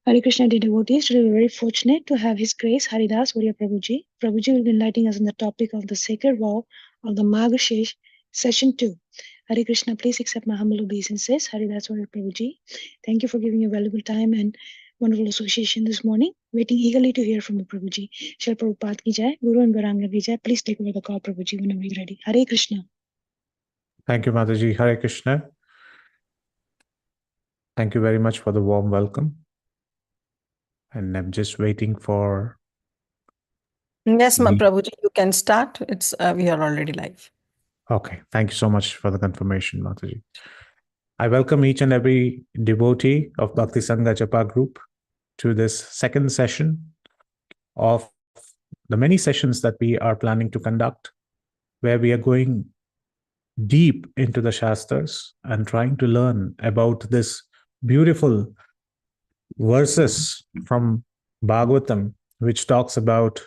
Hare Krishna dear devotees, today we are very fortunate to have His Grace Haridas Varya Prabhuji. Prabhuji will be enlightening us on the topic of the sacred vow of the Margashish, session 2. Hare Krishna, please accept my humble obeisances. Haridas Varya Prabhuji, thank you for giving your valuable time and wonderful association this morning. Waiting eagerly to hear from you, Prabhuji. Shall Prabhupada ki jai, Guru and Varanga ki jai. Please take over the call, Prabhuji, whenever you're ready. Hare Krishna. Thank you, Mataji. Hare Krishna. Thank you very much for the warm welcome. And I'm just waiting for... Yes, Prabhuji, you can start. We are already live. Okay. Thank you so much for the confirmation, Mataji. I welcome each and every devotee of Bhakti Sangha Japa group to this second session of the many sessions that we are planning to conduct, where we are going deep into the Shastras and trying to learn about this beautiful verses from Bhagavatam, which talks about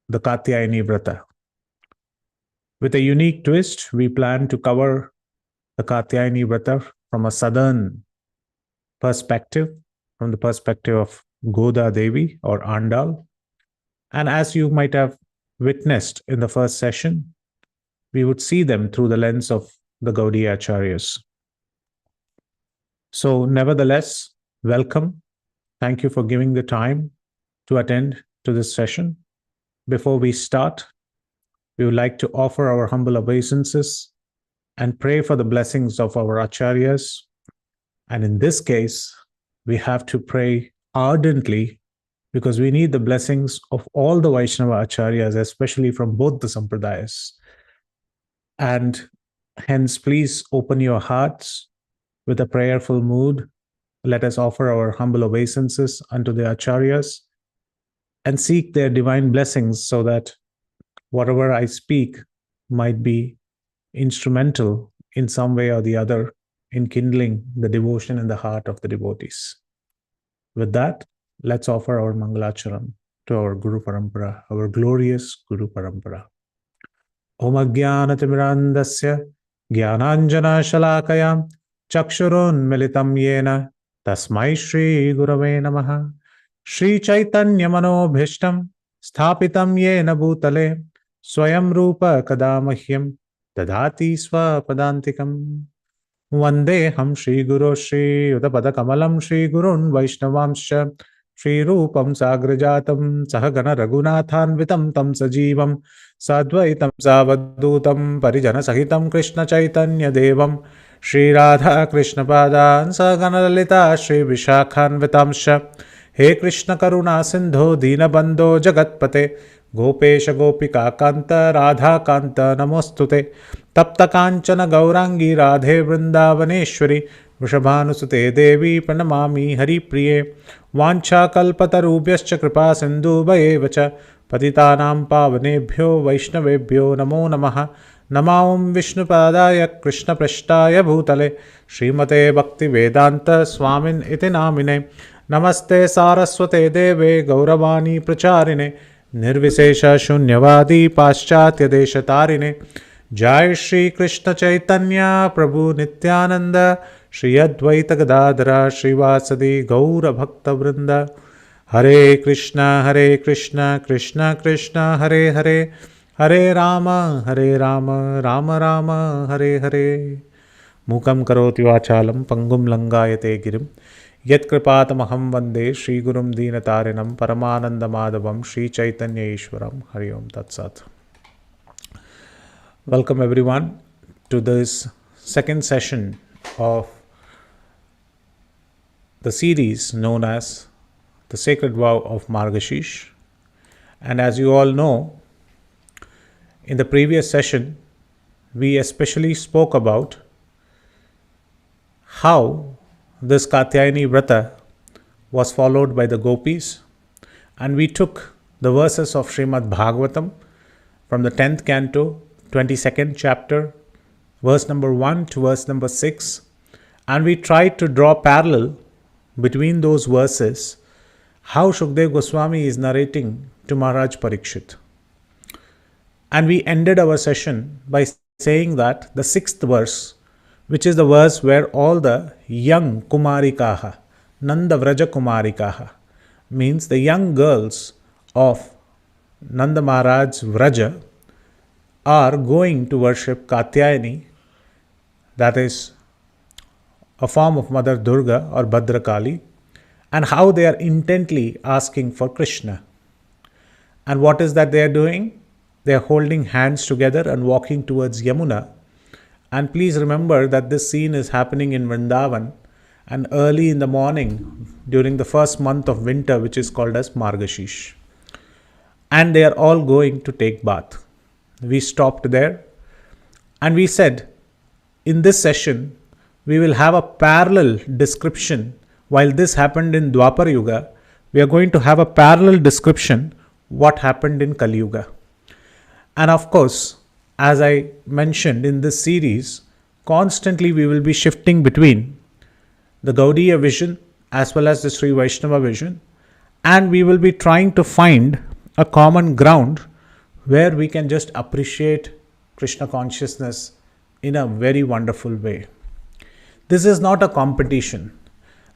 the Katyayani Vrata. With a unique twist, we plan to cover the Katyayani Vrata from a southern perspective, from the perspective of Goda Devi or Andal. And as you might have witnessed in the first session, we would see them through the lens of the Gaudiya Acharyas. So nevertheless, welcome. Thank you for giving the time to attend to this session. Before we start, we would like to offer our humble obeisances and pray for the blessings of our acharyas. And in this case, we have to pray ardently because we need the blessings of all the Vaishnava acharyas, especially from both the sampradayas. And hence, please open your hearts with a prayerful mood. Let us offer our humble obeisances unto the acharyas and seek their divine blessings so that whatever I speak might be instrumental in some way or the other in kindling the devotion in the heart of the devotees. With that, let's offer our Mangalacharan to our Guru Parampara, our glorious Guru Parampara. Om Ajnanatimirandasya Jnananjana Shalakaya Chakshurun Militam Yena Tasmai Shri Gurave Namaha Shri Chaitanya Manobhishtam Sthapitam Yena Bhutale Swayam Rupa Kadamahyam Dadhati Swapadantikam Vandeham Shri Guru Shri Udapada Kamalam Shri Gurun Vaishnavamsha Shri Rupam Sagrajatam Sahagana Raghunathan Vitam Tam Sajivam Sadvaitam Savadutam Parijana Sahitam Krishna Chaitanya Devam Shri Radha Krishna Padan Sahagana Lalita Shri Vishakhan Vitamsha He Krishna Karuna Sindho Dinabandho Jagatpate Gopesha Gopika Kanta Radha Kanta Namostute Tapta Kanchana Gaurangi Radhe Vrindavaneshwari Vrishabhanusute Devi Pranamami Hari Priye Vancha Kalpatarubhyascha Kripa Sindhu Bhayevacha Patitanam Pavanebhyo Vaishnavebhyo Namo Namaha Namaum Vishnupadaya Krishna Prashtaya Bhutale Srimate Bhakti Vedanta Swamin Iti Namine Namaste Saraswate Deve Gauravani Pracharine Nirvisesha Shunyavadi Paschatya Deshatarine Jai Shri Krishna Chaitanya Prabhu Nityananda Shri Advaita Gadadhara Shri Vasadi Gaura Bhakta Vrinda Hare Krishna Krishna Krishna Hare Hare Hare Rama Rama Rama Hare Hare Mukam Karoti Vachalam Pangum Langayate Girim Yat Kripatamaham Vande Shri Gurum Dinatarinam Paramananda Madhavam Shri Chaitanya Ishwaram Hari Om Tat Sat. Welcome everyone to this second session of the series known as the Sacred Vow of Margashish. And as you all know, in the previous session, we especially spoke about how this Katyayani Vrata was followed by the gopis, and we took the verses of Srimad Bhagavatam from the 10th canto, 22nd chapter, verse number 1 to verse number 6, and we tried to draw parallel between those verses, how Shukdev Goswami is narrating to Maharaj Parikshit. And we ended our session by saying that the 6th verse, which is the verse where all the young Kumarikaha, Nanda Vraja Kumarikaha, means the young girls of Nanda Maharaj's Vraja are going to worship Katyayani, that is a form of Mother Durga or Bhadrakali, and how they are intently asking for Krishna. And what is that they are doing? They are holding hands together and walking towards Yamuna. And please remember that this scene is happening in Vrindavan and early in the morning during the first month of winter, which is called as Margashish. And they are all going to take bath. We stopped there and we said, in this session, we will have a parallel description. While this happened in Dwapar Yuga, we are going to have a parallel description what happened in Kali Yuga. And of course, as I mentioned in this series, constantly we will be shifting between the Gaudiya vision as well as the Sri Vaishnava vision, and we will be trying to find a common ground where we can just appreciate Krishna consciousness in a very wonderful way. This is not a competition.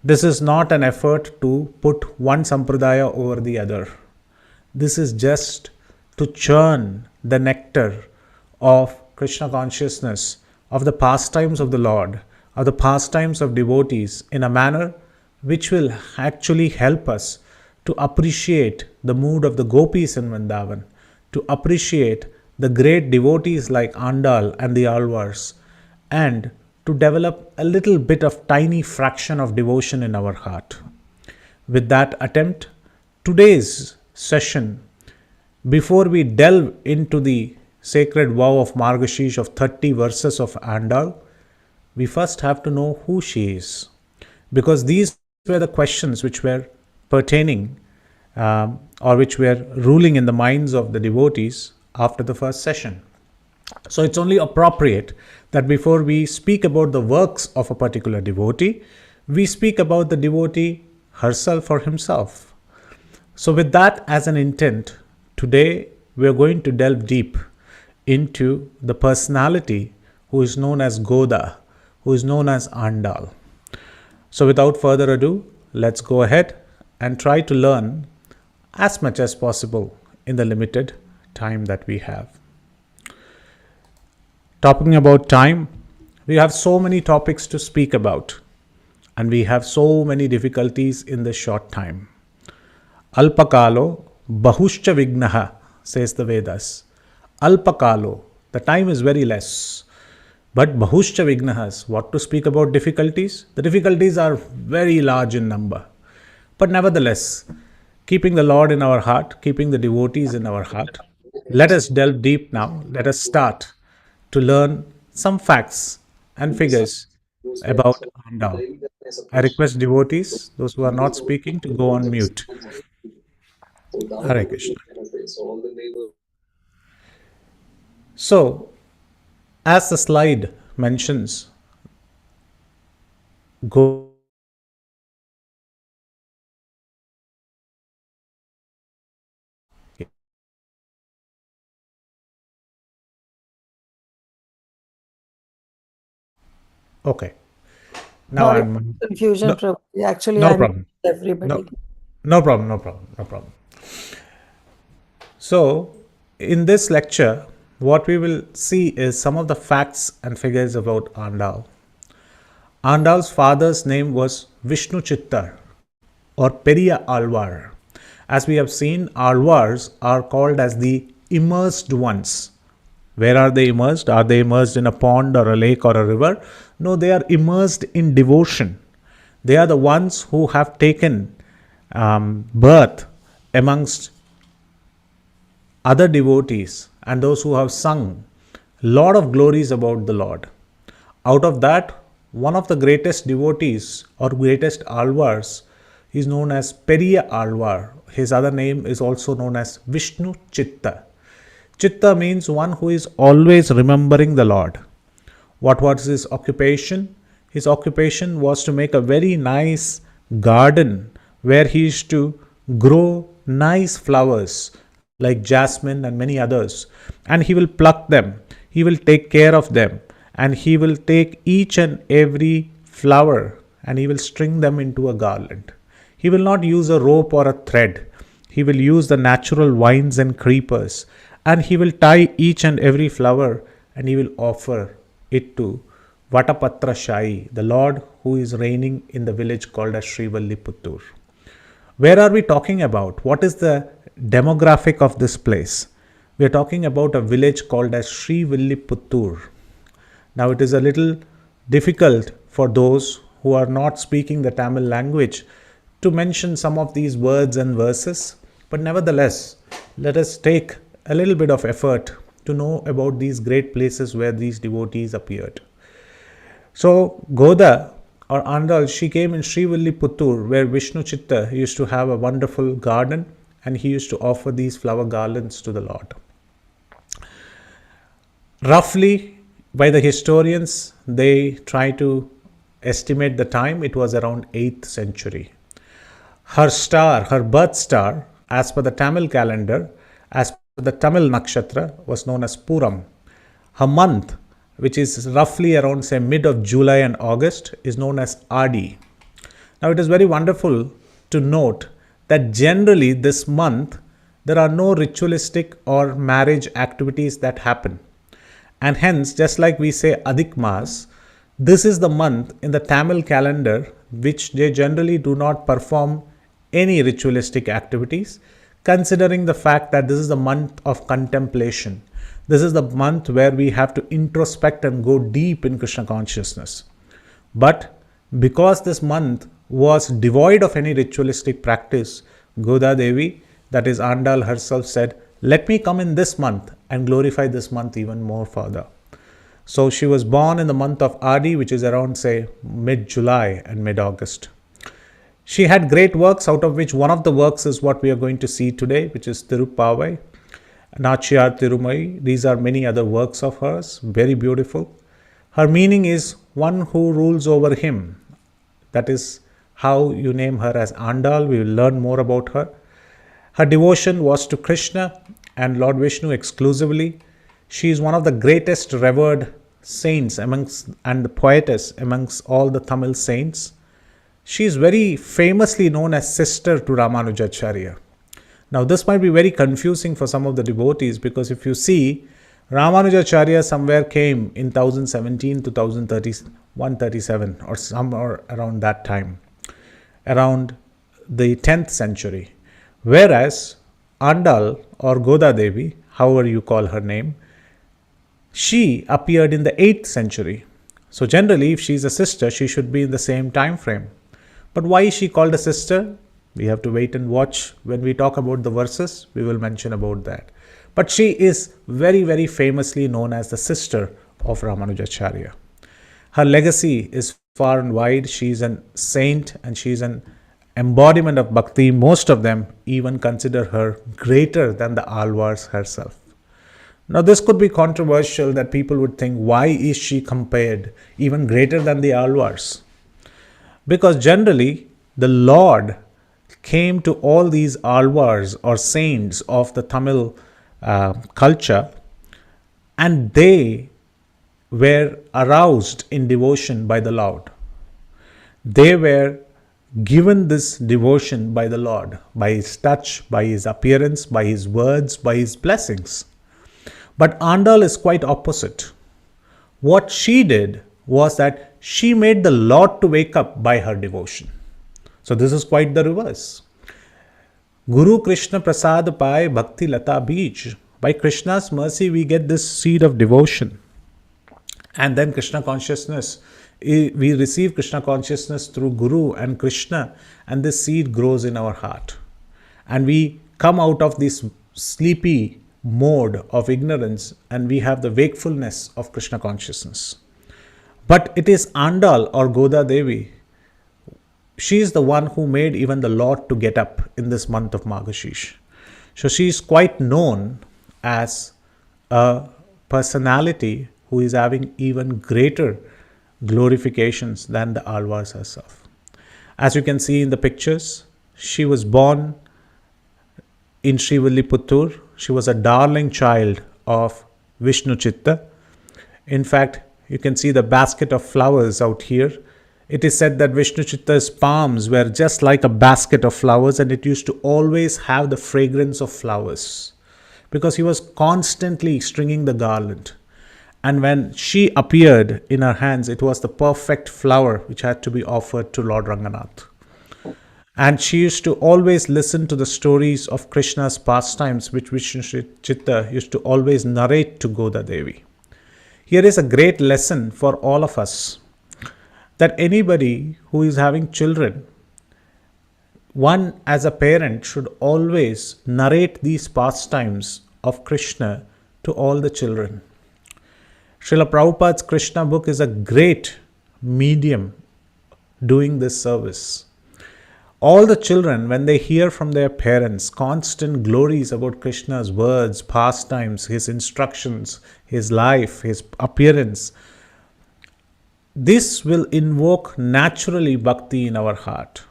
This is not an effort to put one sampradaya over the other. This is just to churn the nectar of Krishna consciousness, of the pastimes of the Lord, of the pastimes of devotees in a manner which will actually help us to appreciate the mood of the gopis in Vrindavan, to appreciate the great devotees like Andal and the Alvars, and to develop a little bit of tiny fraction of devotion in our heart. With that attempt, today's session, before we delve into the sacred vow of Margashish of 30 verses of Andal, we first have to know who she is. Because these were the questions which were pertaining or which were ruling in the minds of the devotees after the first session. So it's only appropriate that before we speak about the works of a particular devotee, we speak about the devotee herself or himself. So with that as an intent, today we are going to delve deep into the personality who is known as Goda, who is known as Andal. So without further ado, let's go ahead and try to learn as much as possible in the limited time that we have. Talking about time, we have so many topics to speak about, and we have so many difficulties in this short time. Alpakalo bahushcha vignaha, says the Vedas. Alpakalo, the time is very less. But bahushcha vignahas, what to speak about difficulties? The difficulties are very large in number. But nevertheless, keeping the Lord in our heart, keeping the devotees in our heart, let us delve deep now. Let us start to learn some facts and figures about Andal. I request devotees, those who are not speaking, to go on mute. Hare Krishna. So, as the slide mentions, Goda okay. Now Sorry, I'm confusion, no, Prabhuji. Actually, no I'm problem. everybody. No problem. No problem. So, in this lecture, what we will see is some of the facts and figures about Andal. Andal's father's name was Vishnu Chittar or Periya Alvar. As we have seen, Alvars are called as the immersed ones. Where are they immersed? Are they immersed in a pond or a lake or a river? No, they are immersed in devotion. They are the ones who have taken birth amongst other devotees and those who have sung lot of glories about the Lord. Out of that, one of the greatest devotees or greatest alvars is known as Periya Alvar. His other name is also known as Vishnu Chitta. Chitta means one who is always remembering the Lord. What was his occupation? His occupation was to make a very nice garden where he used to grow nice flowers like jasmine and many others. And he will pluck them, he will take care of them, and he will take each and every flower and he will string them into a garland. He will not use a rope or a thread. He will use the natural vines and creepers, and he will tie each and every flower, and he will offer it to Vatapatra Shai, the Lord who is reigning in the village called as Srivilliputtur. Where are we talking about? What is the demographic of this place? We are talking about a village called as Srivilliputtur. Now it is a little difficult for those who are not speaking the Tamil language to mention some of these words and verses, but nevertheless, let us take a little bit of effort to know about these great places where these devotees appeared. So Goda or Andal, she came in Srivilliputtur, where Vishnu Chitta used to have a wonderful garden, and he used to offer these flower garlands to the Lord. Roughly, by the historians, they try to estimate the time. It was around 8th century. Her star, her birth star, as per the Tamil calendar, as per the Tamil nakshatra, was known as Puram. Her month, which is roughly around say mid of July and August, is known as Adi. Now it is very wonderful to note that generally this month there are no ritualistic or marriage activities that happen. And hence, just like we say Adhik Mas, this is the month in the Tamil calendar which they generally do not perform any ritualistic activities, considering the fact that this is the month of contemplation. This is the month where we have to introspect and go deep in Krishna consciousness. But because this month was devoid of any ritualistic practice, Goda Devi, that is Andal herself, said, "Let me come in this month and glorify this month even more further." So she was born in the month of Adi, which is around say mid-July and mid-August. She had great works, out of which one of the works is what we are going to see today, which is Tirupavai, Nachiyar Tirumai. These are many other works of hers, very beautiful. Her meaning is one who rules over him. That is how you name her as Andal. We will learn more about her. Her devotion was to Krishna and Lord Vishnu exclusively. She is one of the greatest revered saints amongst and the poetess amongst all the Tamil saints. She is very famously known as sister to Ramanujacharya. Now this might be very confusing for some of the devotees, because if you see, Ramanujacharya somewhere came in 1017 to 137 or somewhere around that time, around the 10th century. Whereas Andal or Goda Devi, however you call her name, she appeared in the 8th century. So generally, if she is a sister, she should be in the same time frame. But why is she called a sister? We have to wait and watch. When we talk about the verses, we will mention about that. But she is very, very famously known as the sister of Ramanujacharya. Her legacy is far and wide. She is a saint and she is an embodiment of bhakti. Most of them even consider her greater than the Alvars herself. Now this could be controversial, that people would think, why is she compared even greater than the Alvars? Because generally the Lord came to all these Alvars or saints of the Tamil culture, and they were aroused in devotion by the Lord. They were given this devotion by the Lord, by his touch, by his appearance, by his words, by his blessings. But Andal is quite opposite. What she did was that she made the Lord to wake up by her devotion. So this is quite the reverse. Guru Krishna Prasad Pai Bhakti Lata Beej. By Krishna's mercy, we get this seed of devotion. And then Krishna consciousness, we receive Krishna consciousness through Guru and Krishna, and this seed grows in our heart. And we come out of this sleepy mode of ignorance, and we have the wakefulness of Krishna consciousness. But it is Andal or Goda Devi. She is the one who made even the Lord to get up in this month of Margashish. So she is quite known as a personality who is having even greater glorifications than the Alvars herself. As you can see in the pictures, she was born in Srivilliputtur. She was a darling child of Vishnu Chitta. In fact, you can see the basket of flowers out here. It is said that Vishnu Chitta's palms were just like a basket of flowers, and it used to always have the fragrance of flowers because he was constantly stringing the garland. And when she appeared in her hands, it was the perfect flower which had to be offered to Lord Ranganath. And she used to always listen to the stories of Krishna's pastimes, which Vishnu Chitta used to always narrate to Goda Devi. Here is a great lesson for all of us, that anybody who is having children, one as a parent should always narrate these pastimes of Krishna to all the children. Srila Prabhupada's Krishna book is a great medium doing this service. All the children, when they hear from their parents constant glories about Krishna's words, pastimes, his instructions, his life, his appearance, this will invoke naturally bhakti in our heart.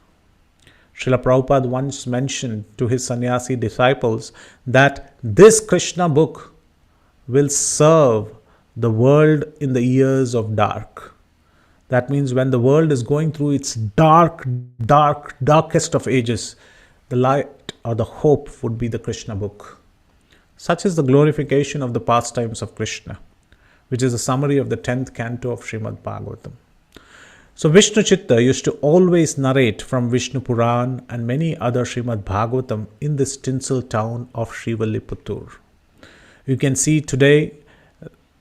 Srila Prabhupada once mentioned to his sannyasi disciples that this Krishna book will serve the world in the years of dark. That means when the world is going through its darkest of ages, the light or the hope would be the Krishna book. Such is the glorification of the pastimes of Krishna, which is a summary of the 10th canto of Srimad Bhagavatam. So Vishnu Chitta used to always narrate from Vishnu Puran and many other Srimad Bhagavatam in this tinsel town of Srivilliputtur. You can see today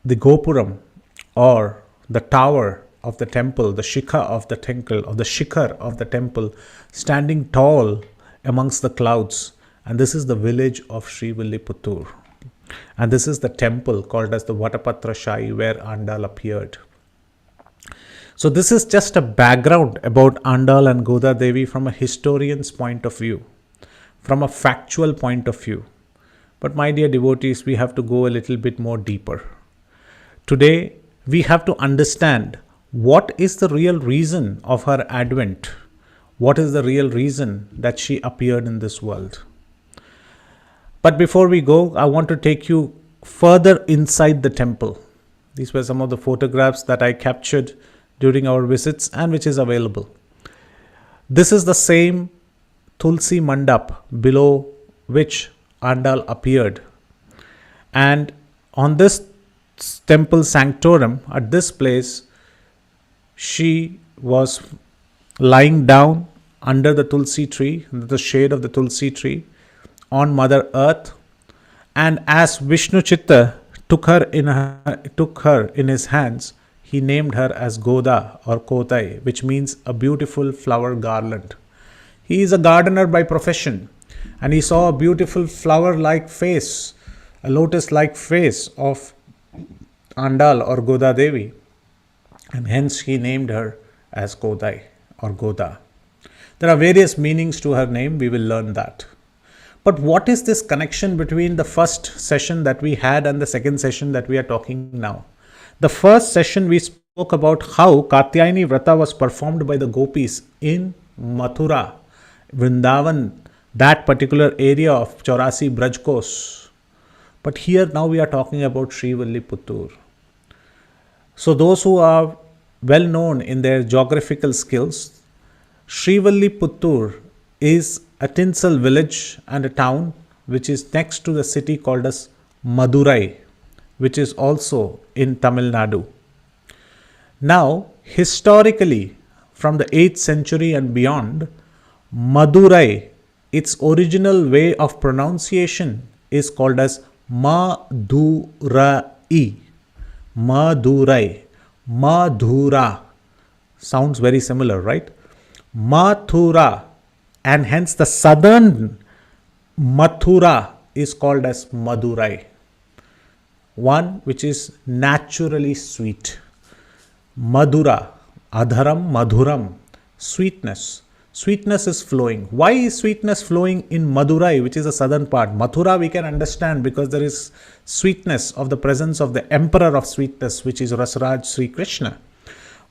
the Gopuram, or the tower of the temple, the Shikhar of the temple, or the Shikhar of the temple, standing tall amongst the clouds. And this is the village of Srivilliputtur. And this is the temple called as the Vatapatra Shai, where Andal appeared. So this is just a background about Andal and Goda Devi from a historian's point of view, from a factual point of view. But my dear devotees, we have to go a little bit more deeper. Today, we have to understand what is the real reason of her advent. What is the real reason that she appeared in this world? But before we go, I want to take you further inside the temple. These were some of the photographs that I captured during our visits and which is available. This is the same Tulsi Mandap below which Andal appeared. And on this temple sanctorum, at this place, she was lying down under the Tulsi tree, under the shade of the Tulsi tree, on Mother Earth. And as Vishnu Chitta took her in his hands, he named her as Goda or Kotai, which means a beautiful flower garland. He is a gardener by profession, and he saw a beautiful flower-like face, a lotus-like face of Andal or Goda Devi, and hence he named her as Kodai or Goda. There are various meanings to her name, we will learn that. But what is this connection between the first session that we had and the second session that we are talking now? The first session we spoke about how Katyayani Vrata was performed by the gopis in Mathura, Vrindavan, that particular area of Chaurasi Brajkos. But here now we are talking about Srivilliputtur. So those who are well known in their geographical skills, Srivilliputtur is a tinsel village and a town which is next to the city called as Madurai, which is also in Tamil Nadu. Now, historically, from the 8th century and beyond, Madurai, its original way of pronunciation is called as Madurai. Madurai. Madhura. Sounds very similar, right? Mathura. And hence the southern Mathura is called as Madurai. One which is naturally sweet. Madhura. Adharam, Madhuram. Sweetness. Sweetness is flowing. Why is sweetness flowing in Madurai, which is the southern part? Mathura we can understand because there is sweetness of the presence of the emperor of sweetness, which is Rasraj Sri Krishna.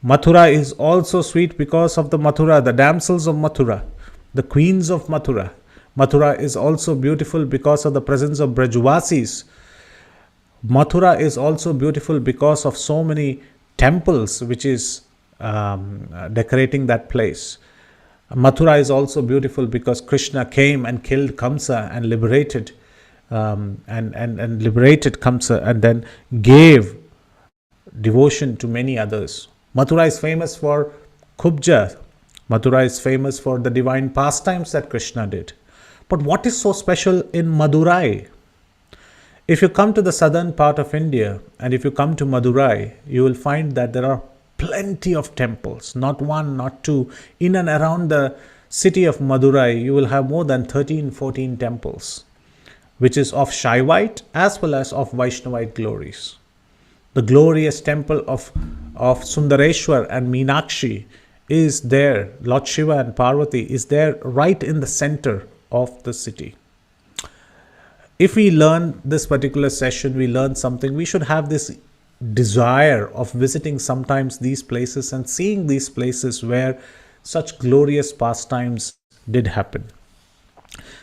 Mathura is also sweet because of the Mathura, the damsels of Mathura, the queens of Mathura. Mathura is also beautiful because of the presence of Brajvasis. Mathura is also beautiful because of so many temples which is decorating that place. Mathura is also beautiful because Krishna came and killed Kamsa and liberated and liberated Kamsa, and then gave devotion to many others. Mathura is famous for Kubja. Mathura is famous for the divine pastimes that Krishna did. But what is so special in Madurai? If you come to the southern part of India and if you come to Madurai, you will find that there are plenty of temples, not one, not two. In and around the city of Madurai, you will have more than 13, 14 temples, which is of Shaivite as well as of Vaishnavite glories. The glorious temple of Sundareshwar and Meenakshi is there. Lord Shiva and Parvati is there right in the center of the city. If we learn this particular session, we learn something, we should have this desire of visiting sometimes these places and seeing these places where such glorious pastimes did happen.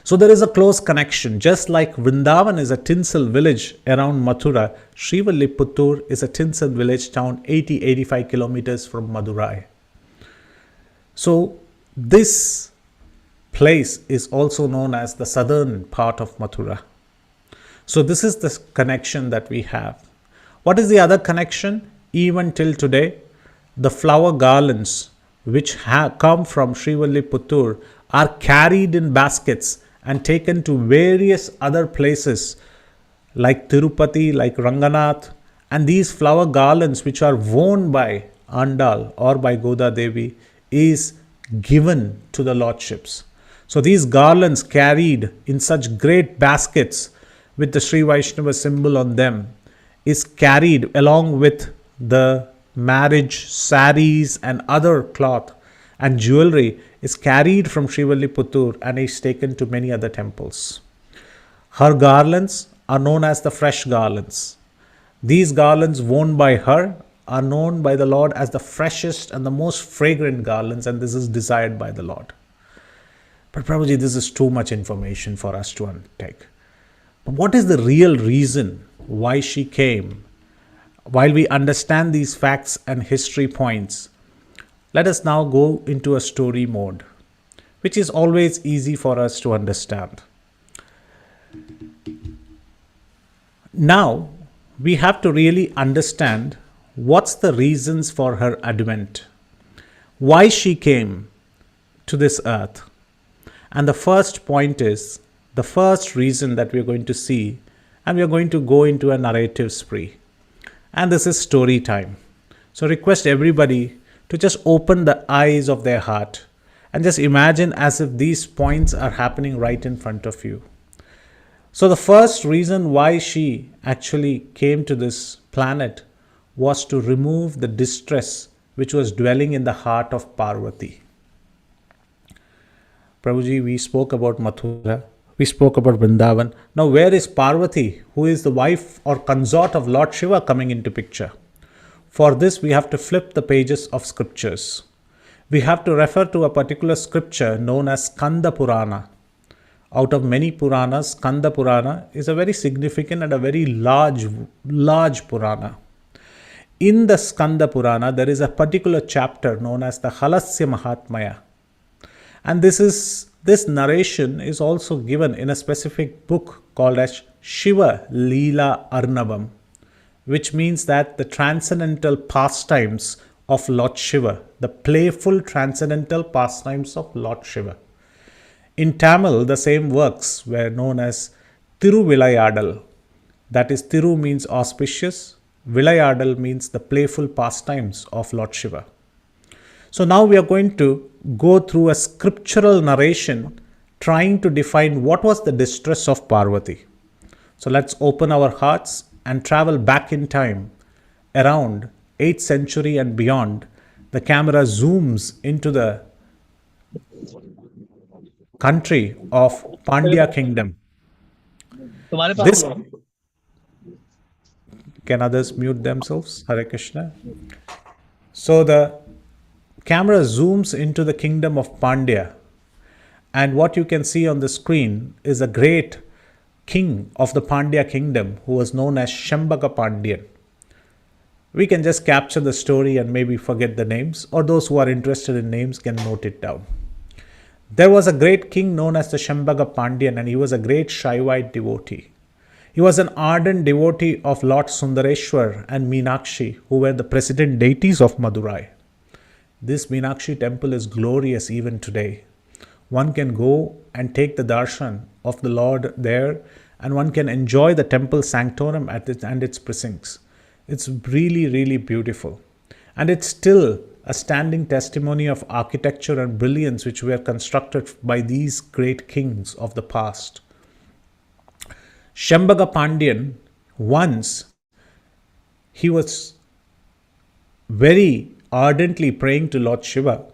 So there is a close connection. Just like Vrindavan is a tinsel village around Mathura, Srivilliputtur is a tinsel village town 80-85 kilometers from Madurai. So this place is also known as the southern part of Mathura. So this is the connection that we have. What is the other connection? Even till today, the flower garlands which come from Srivilliputtur are carried in baskets and taken to various other places like Tirupati, like Ranganath, and these flower garlands which are worn by Andal or by Goda Devi is given to the lordships. So these garlands carried in such great baskets with the Sri Vaishnava symbol on them is carried along with the marriage saris and other cloth and jewelry is carried from Srivilliputtur and is taken to many other temples. Her garlands are known as the fresh garlands. These garlands worn by her are known by the Lord as the freshest and the most fragrant garlands, and this is desired by the Lord. But Prabhuji, this is too much information for us to undertake. But what is the real reason why she came? While we understand these facts and history points, let us now go into a story mode, which is always easy for us to understand. Now, we have to really understand what's the reasons for her advent, why she came to this earth. And the first point is, the first reason that we are going to see, and we are going to go into a narrative spree. And this is story time. So request everybody to just open the eyes of their heart and just imagine as if these points are happening right in front of you. So the first reason why she actually came to this planet was to remove the distress which was dwelling in the heart of Parvati. Prabhuji, we spoke about Mathura, we spoke about Vrindavan. Now where is Parvati, who is the wife or consort of Lord Shiva, coming into picture? For this, we have to flip the pages of scriptures. We have to refer to a particular scripture known as Skanda Purana. Out of many Puranas, Skanda Purana is a very significant and a very large Purana. In the Skanda Purana, there is a particular chapter known as the Halasya Mahatmaya. And this narration is also given in a specific book called as Shiva Leela Arnavam, which means that the transcendental pastimes of Lord Shiva, the playful transcendental pastimes of Lord Shiva. In Tamil, the same works were known as Thiruvilayadal. That is, Thiru means auspicious, Vilayadal means the playful pastimes of Lord Shiva. So now we are going to go through a scriptural narration trying to define what was the distress of Parvati. So let's open our hearts and travel back in time around 8th century and beyond. The camera zooms into the country of Pandya kingdom. This, can others mute themselves? Hare Krishna. So the camera zooms into the kingdom of Pandya, and what you can see on the screen is a great king of the Pandya kingdom who was known as Shambhaka Pandyan. We can just capture the story and maybe forget the names, or those who are interested in names can note it down. There was a great king known as the Shambhaga Pandyan, and he was a great Shaivite devotee. He was an ardent devotee of Lord Sundareshwar and Meenakshi, who were the president deities of Madurai. This Meenakshi temple is glorious even today. One can go and take the darshan of the Lord there, and one can enjoy the temple sanctorum and its precincts. It's really, really beautiful. And it's still a standing testimony of architecture and brilliance which were constructed by these great kings of the past. Shambhaga Pandyan, once he was very ardently praying to Lord Shiva,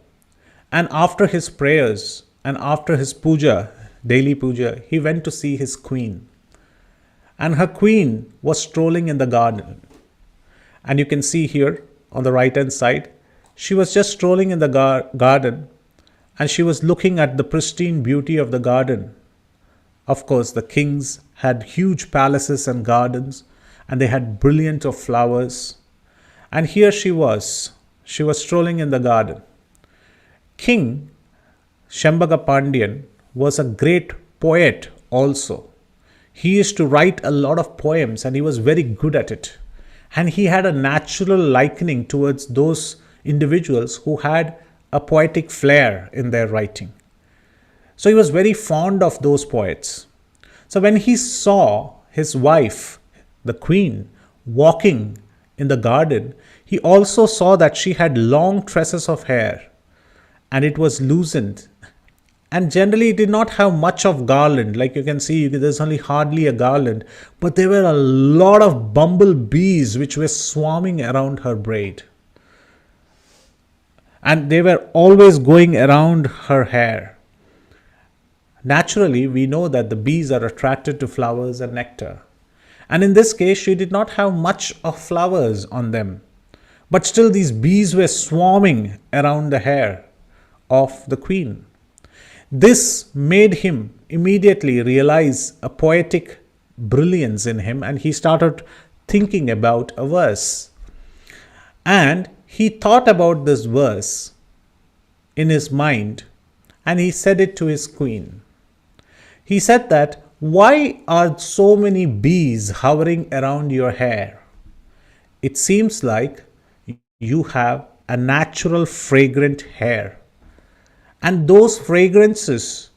and after his prayers and after his puja, daily puja, he went to see his queen. And her queen was strolling in the garden. And you can see here on the right hand side, she was just strolling in the garden, and she was looking at the pristine beauty of the garden. Of course, the kings had huge palaces and gardens, and they had brilliant of flowers. And here she was strolling in the garden. King Shambhaga Pandyan was a great poet also. He used to write a lot of poems, and he was very good at it. And he had a natural liking towards those individuals who had a poetic flair in their writing. So he was very fond of those poets. So when he saw his wife, the queen, walking in the garden, he also saw that she had long tresses of hair, and it was loosened. And generally it did not have much of garland. Like you can see, there's only hardly a garland, but there were a lot of bumblebees which were swarming around her braid. And they were always going around her hair. Naturally, we know that the bees are attracted to flowers and nectar. And in this case, she did not have much of flowers on them. But still these bees were swarming around the hair of the queen. This made him immediately realize a poetic brilliance in him, and he started thinking about a verse. And he thought about this verse in his mind, and he said it to his queen. He said that, "Why are so many bees hovering around your hair? It seems like you have a natural fragrant hair. And those fragrances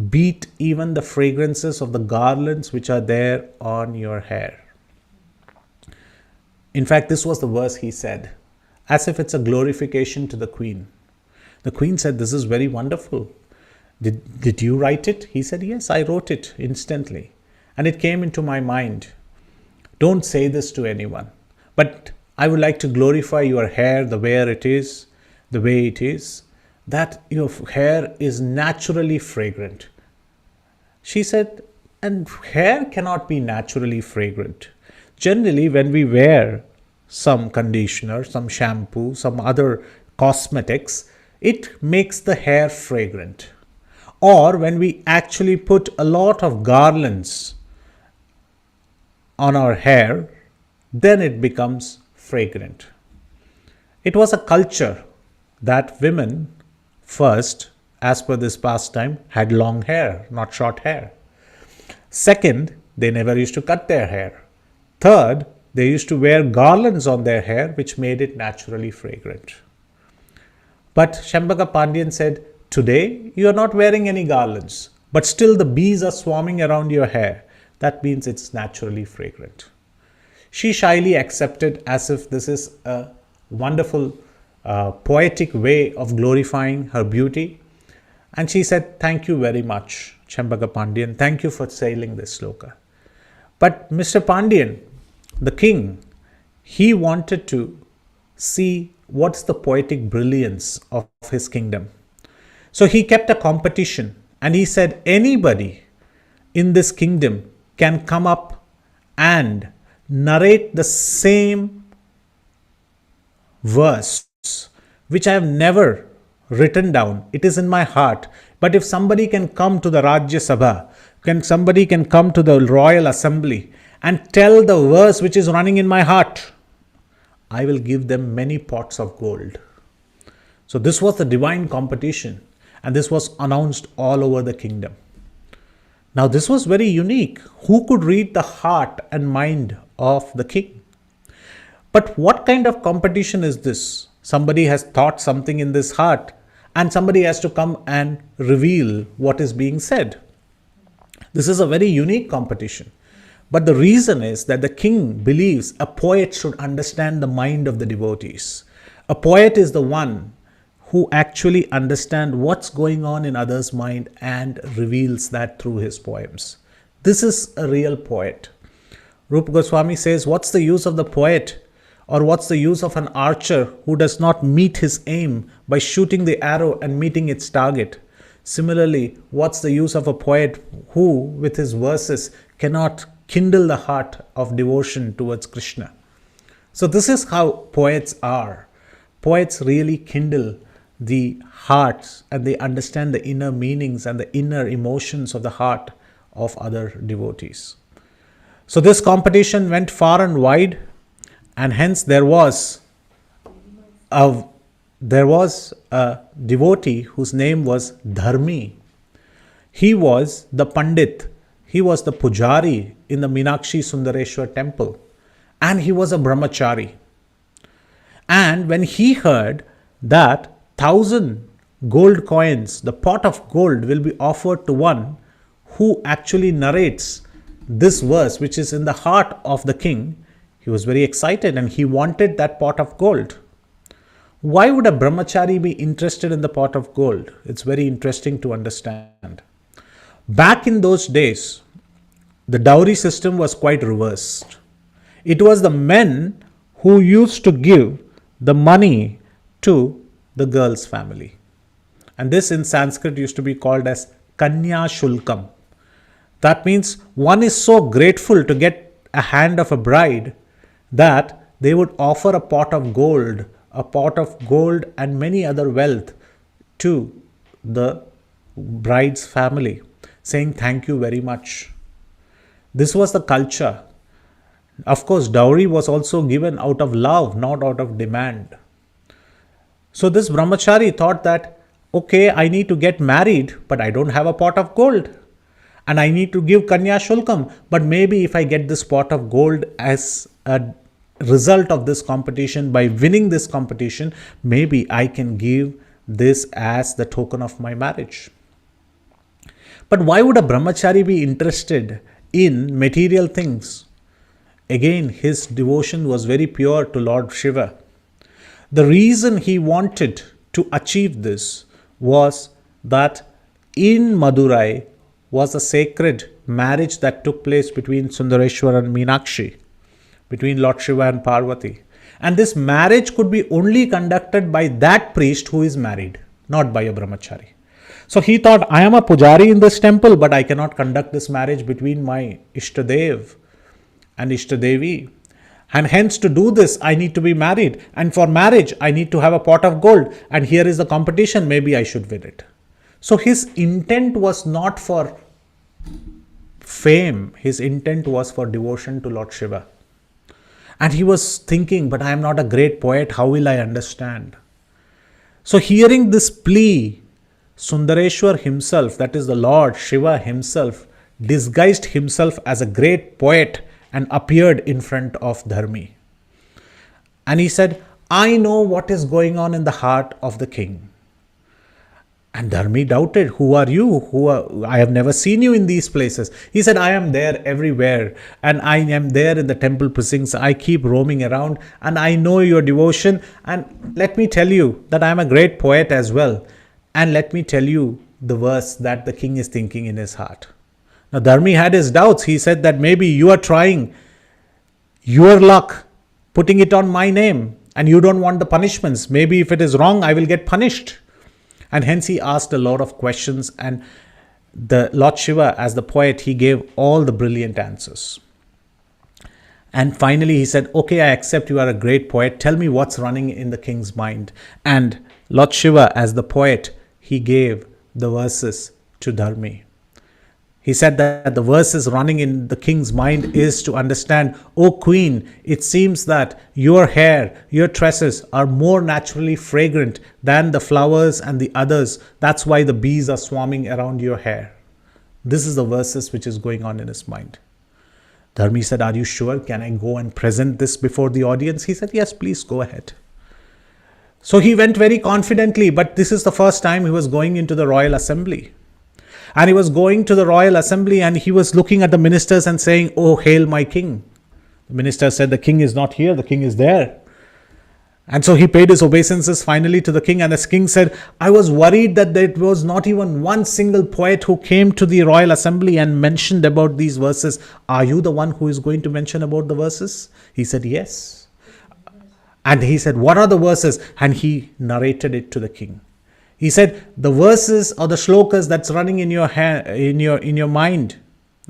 beat even the fragrances of the garlands which are there on your hair." In fact, this was the verse he said, as if it's a glorification to the queen. The queen said, "This is very wonderful. Did you write it?" He said, "Yes, I wrote it instantly. And it came into my mind. Don't say this to anyone. But I would like to glorify your hair the way it is, that your hair is naturally fragrant." She said, "And hair cannot be naturally fragrant. Generally, when we wear some conditioner, some shampoo, some other cosmetics, it makes the hair fragrant. Or when we actually put a lot of garlands on our hair, then it becomes fragrant." It was a culture that women first, as per this pastime, had long hair, not short hair. Second, they never used to cut their hair. Third, they used to wear garlands on their hair, which made it naturally fragrant. But Shambhaga Pandyan said, "Today, you are not wearing any garlands, but still the bees are swarming around your hair. That means it's naturally fragrant." She shyly accepted, as if this is a wonderful poetic way of glorifying her beauty. And she said, "Thank you very much, Shambhaga Pandyan. Thank you for saying this sloka." But Mr. Pandyan, the king, he wanted to see what's the poetic brilliance of his kingdom. So he kept a competition, and he said, "Anybody in this kingdom can come up and narrate the same verse which I have never written down. It is in my heart. But if somebody can come to the Rajya Sabha, somebody can come to the Royal Assembly and tell the verse which is running in my heart, I will give them many pots of gold. So this was the divine competition, and this was announced all over the kingdom. Now this was very unique. Who could read the heart and mind of the king? But what kind of competition is this? Somebody has thought something in this heart, and somebody has to come and reveal what is being said. This is a very unique competition. But the reason is that the king believes a poet should understand the mind of the devotees. A poet is the one who actually understands what's going on in others' mind and reveals that through his poems. This is a real poet. Rupa Goswami says, what's the use of the poet, or what's the use of an archer who does not meet his aim by shooting the arrow and meeting its target? Similarly, what's the use of a poet who, with his verses, cannot kindle the heart of devotion towards Krishna? So this is how poets are. Poets really kindle the hearts, and they understand the inner meanings and the inner emotions of the heart of other devotees. So this competition went far and wide, and hence there was a devotee whose name was Dharmi. He was the Pandit. He was the Pujari in the Meenakshi Sundareshwar temple, and he was a brahmachari. And when he heard that 1,000 gold coins, the pot of gold, will be offered to one who actually narrates this verse, which is in the heart of the king, he was very excited and he wanted that pot of gold. Why would a brahmachari be interested in the pot of gold? It's very interesting to understand. Back in those days, the dowry system was quite reversed. It was the men who used to give the money to the girl's family. And this in Sanskrit used to be called as Kanya Shulkam. That means one is so grateful to get a hand of a bride that they would offer a pot of gold and many other wealth to the bride's family, saying thank you very much. This was the culture. Of course, dowry was also given out of love, not out of demand. So this brahmachari thought that, okay, I need to get married, but I don't have a pot of gold. And I need to give Kanya Shulkam. But maybe if I get this pot of gold as a result of this competition, by winning this competition, maybe I can give this as the token of my marriage. But why would a brahmachari be interested in material things? Again, his devotion was very pure to Lord Shiva. The reason he wanted to achieve this was that in Madurai was a sacred marriage that took place between Sundareshwar and Meenakshi, between Lord Shiva and Parvati. And this marriage could be only conducted by that priest who is married, not by a brahmachari. So he thought, I am a pujari in this temple, but I cannot conduct this marriage between my Ishtadev and Ishtadevi. And hence to do this, I need to be married. And for marriage, I need to have a pot of gold. And here is the competition, maybe I should win it. So his intent was not for fame. His intent was for devotion to Lord Shiva. And he was thinking, but I am not a great poet. How will I understand? So hearing this plea, Sundareshwar himself, that is the Lord Shiva himself, disguised himself as a great poet and appeared in front of Dharmi. And he said, I know what is going on in the heart of the king. And Dharmi doubted, who are you? I have never seen you in these places. He said, I am there everywhere. And I am there in the temple precincts. I keep roaming around and I know your devotion. And let me tell you that I am a great poet as well. And let me tell you the verse that the king is thinking in his heart. Now Dharmi had his doubts. He said that maybe you are trying your luck, putting it on my name, and you don't want the punishments. Maybe if it is wrong, I will get punished. And hence he asked a lot of questions, and the Lord Shiva, as the poet, he gave all the brilliant answers. And finally he said, okay, I accept you are a great poet. Tell me what's running in the king's mind. And Lord Shiva, as the poet, he gave the verses to Dharmi. He said that the verses running in the king's mind is to understand, O queen, it seems that your hair, your tresses are more naturally fragrant than the flowers and the others. That's why the bees are swarming around your hair. This is the verses which is going on in his mind. Dharmi said, are you sure? Can I go and present this before the audience? He said, yes, please go ahead. So he went very confidently, but this is the first time he was going into the royal assembly. And he was going to the royal assembly and he was looking at the ministers and saying, oh, hail my king. The minister said, the king is not here, the king is there. And so he paid his obeisances finally to the king, and the king said, I was worried that there was not even one single poet who came to the royal assembly and mentioned about these verses. Are you the one who is going to mention about the verses? He said, yes. And he said, what are the verses? And he narrated it to the king. He said, the verses or the shlokas that's running in your in your mind,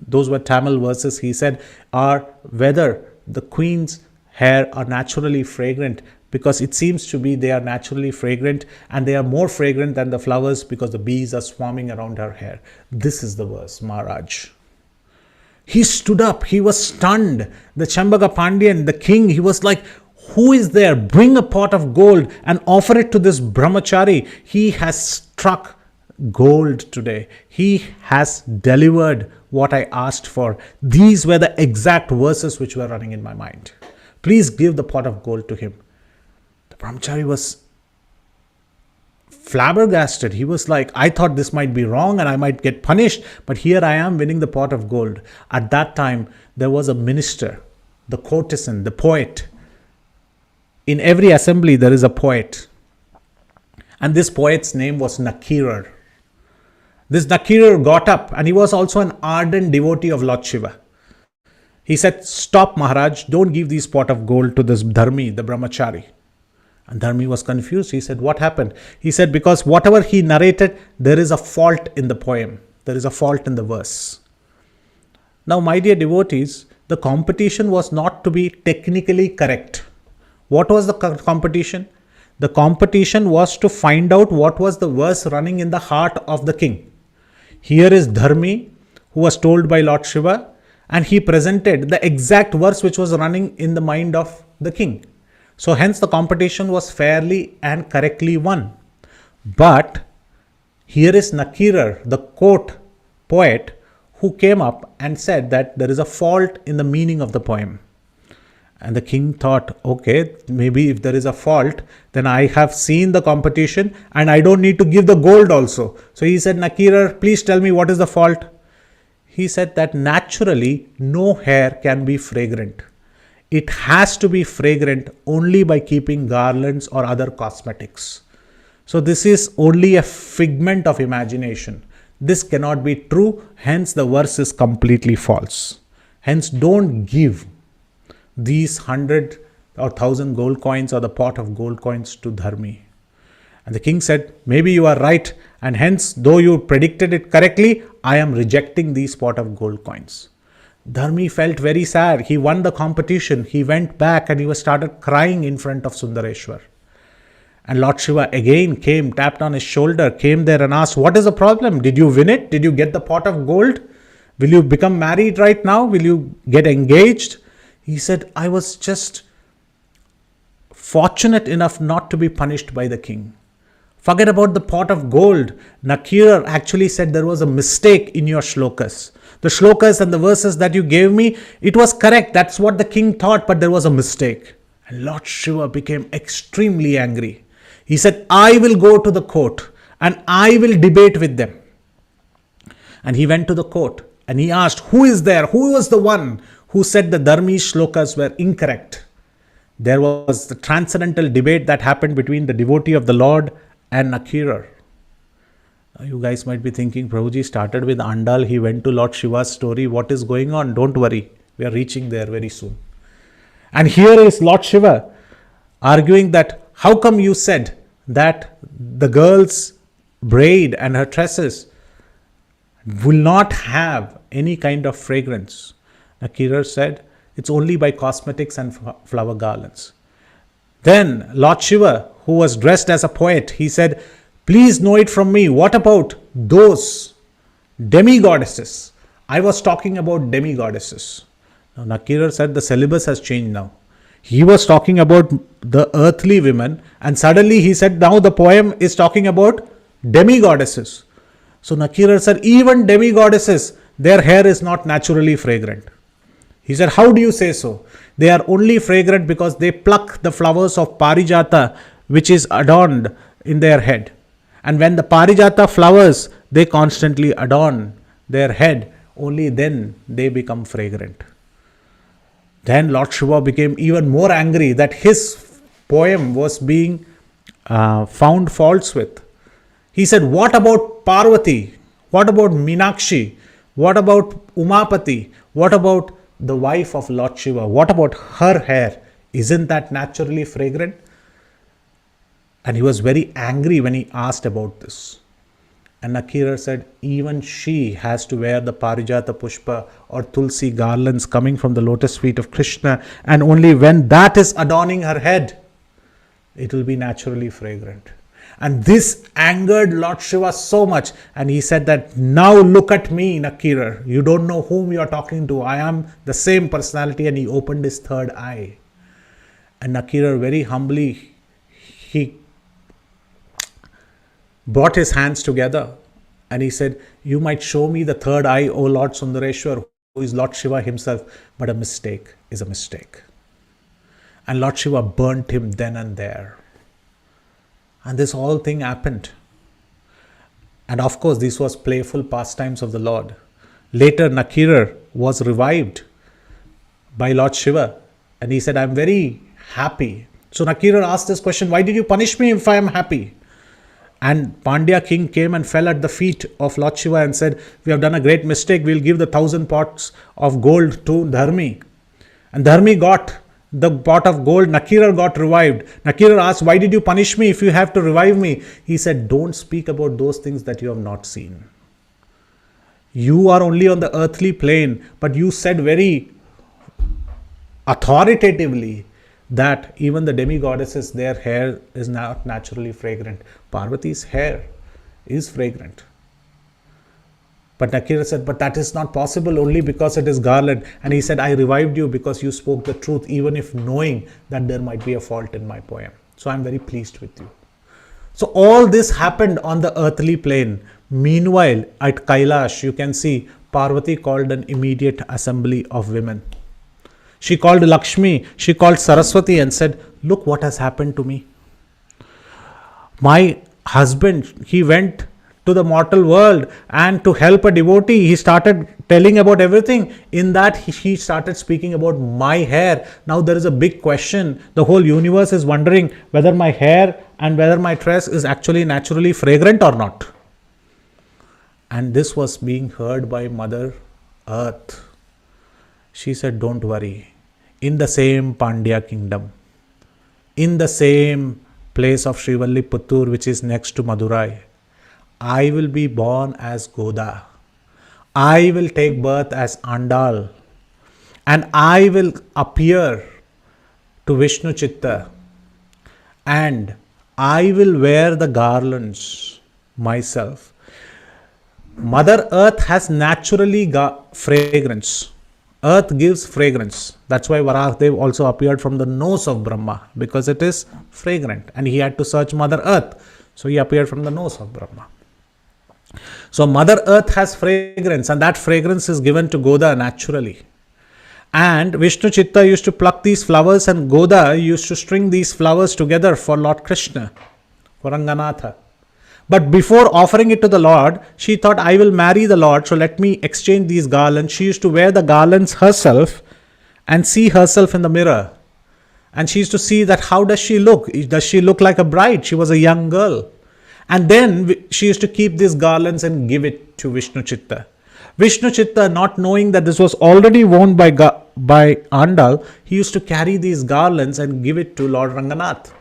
those were Tamil verses, he said, are whether the queen's hair are naturally fragrant, because it seems to be they are naturally fragrant, and they are more fragrant than the flowers because the bees are swarming around her hair. This is the verse, Maharaj. He stood up. He was stunned. The Chambaga Pandyan, the king, he was like, who is there? Bring a pot of gold and offer it to this brahmachari. He has struck gold today. He has delivered what I asked for. These were the exact verses which were running in my mind. Please give the pot of gold to him. The brahmachari was flabbergasted. He was like, I thought this might be wrong and I might get punished, but here I am winning the pot of gold. At that time, there was a minister, the courtesan, the poet. In every assembly, there is a poet. And this poet's name was Nakirar. This Nakirar got up, and he was also an ardent devotee of Lord Shiva. He said, stop, Maharaj, don't give this pot of gold to this Dharmi, the brahmachari. And Dharmi was confused. He said, what happened? He said, because whatever he narrated, there is a fault in the poem. There is a fault in the verse. Now, my dear devotees, the competition was not to be technically correct. What was the competition? The competition was to find out what was the verse running in the heart of the king. Here is Dharmi, who was told by Lord Shiva, and he presented the exact verse which was running in the mind of the king. So hence the competition was fairly and correctly won. But here is Nakirar, the court poet, who came up and said that there is a fault in the meaning of the poem. And the king thought, okay, maybe if there is a fault, then I have seen the competition and I don't need to give the gold also. So he said, Nakirar, please tell me what is the fault. He said that naturally no hair can be fragrant. It has to be fragrant only by keeping garlands or other cosmetics. So this is only a figment of imagination. This cannot be true. Hence the verse is completely false. Hence don't give these 100 or 1,000 gold coins or the pot of gold coins to Dharmi. And the king said, maybe you are right, and hence though you predicted it correctly, I am rejecting these pot of gold coins. Dharmi felt very sad. He won the competition. He went back and he was started crying in front of Sundareshwar. And Lord Shiva again came, tapped on his shoulder, came there and asked, what is the problem? Did you win it? Did you get the pot of gold? Will you become married right now? Will you get engaged? He said, I was just fortunate enough not to be punished by the king. Forget about the pot of gold. Nakirar actually said there was a mistake in your shlokas. The shlokas and the verses that you gave me, it was correct. That's what the king thought, but there was a mistake. And Lord Shiva became extremely angry. He said, I will go to the court and I will debate with them. And he went to the court and he asked, who is there? Who was the one who said the Dharmi's shlokas were incorrect? There was the transcendental debate that happened between the devotee of the Lord and Nakirar. Now you guys might be thinking, Prabhuji started with Andal, he went to Lord Shiva's story. What is going on? Don't worry, we are reaching there very soon. And here is Lord Shiva arguing that, how come you said that the girl's braid and her tresses will not have any kind of fragrance? Nakirar said, it's only by cosmetics and flower garlands. Then Lord Shiva, who was dressed as a poet, he said, please know it from me. What about those demigoddesses I was talking about demigoddesses. Now, Nakira said the syllabus has changed now. He was talking about the earthly women, and suddenly he said now the poem is talking about demigoddesses. So Nakira said, even demigoddesses, their hair is not naturally fragrant. He said, how do you say so? They are only fragrant because they pluck the flowers of Parijata, which is adorned in their head. And when the Parijata flowers, they constantly adorn their head, only then they become fragrant. Then Lord Shiva became even more angry that his poem was being found faults with. He said, what about Parvati? What about Meenakshi? What about Umapati? What about the wife of Lord Shiva? What about her hair? Isn't that naturally fragrant? And he was very angry when he asked about this. And Nakira said, even she has to wear the Parijata Pushpa or Tulsi garlands coming from the lotus feet of Krishna, and only when that is adorning her head, it will be naturally fragrant. And this angered Lord Shiva so much, and he said that, now look at me, Nakira, you don't know whom you are talking to, I am the same personality. And he opened his third eye. And Nakira very humbly, he brought his hands together and he said, you might show me the third eye, O Lord Sundareshwar, who is Lord Shiva himself, but a mistake is a mistake. And Lord Shiva burnt him then and there. And this whole thing happened. And of course, this was playful pastimes of the Lord. Later, Nakira was revived by Lord Shiva. And he said, I'm very happy. So Nakira asked this question, why did you punish me if I am happy? And Pandya king came and fell at the feet of Lord Shiva and said, we have done a great mistake. We'll give the 1,000 pots of gold to Dharmi. And Dharmi got the pot of gold. Nakira got revived. Nakira asked, why did you punish me if you have to revive me? He said, don't speak about those things that you have not seen. You are only on the earthly plane, but you said very authoritatively that even the demigoddesses, their hair is not naturally fragrant. Parvati's hair is fragrant. But Nakira said, but that is not possible only because it is garland. And he said, I revived you because you spoke the truth, even if knowing that there might be a fault in my poem. So I'm very pleased with you. So all this happened on the earthly plane. Meanwhile, at Kailash, you can see Parvati called an immediate assembly of women. She called Lakshmi, she called Saraswati and said, look what has happened to me. My husband, he went to the mortal world and to help a devotee, he started telling about everything. In that, he started speaking about my hair. Now there is a big question. The whole universe is wondering whether my hair and whether my dress is actually naturally fragrant or not. And this was being heard by Mother Earth. She said, don't worry, in the same Pandya kingdom, in the same place of Srivalli which is next to Madurai, I will be born as Goda. I will take birth as Andal. And I will appear to Vishnu Chitta. And I will wear the garlands myself. Mother Earth has naturally fragrance. Earth gives fragrance. That's why Varahadev also appeared from the nose of Brahma, because it is fragrant. And he had to search Mother Earth. So he appeared from the nose of Brahma. So Mother Earth has fragrance, and that fragrance is given to Goda naturally. And Vishnu Chitta used to pluck these flowers, and Goda used to string these flowers together for Lord Krishna, for Ranganatha. But before offering it to the Lord, she thought, I will marry the Lord, so let me exchange these garlands. She used to wear the garlands herself and see herself in the mirror. And she used to see that how does she look? Does she look like a bride? She was a young girl. And then she used to keep these garlands and give it to Vishnu Chitta. Vishnu Chitta, not knowing that this was already worn by Andal, he used to carry these garlands and give it to Lord Ranganath.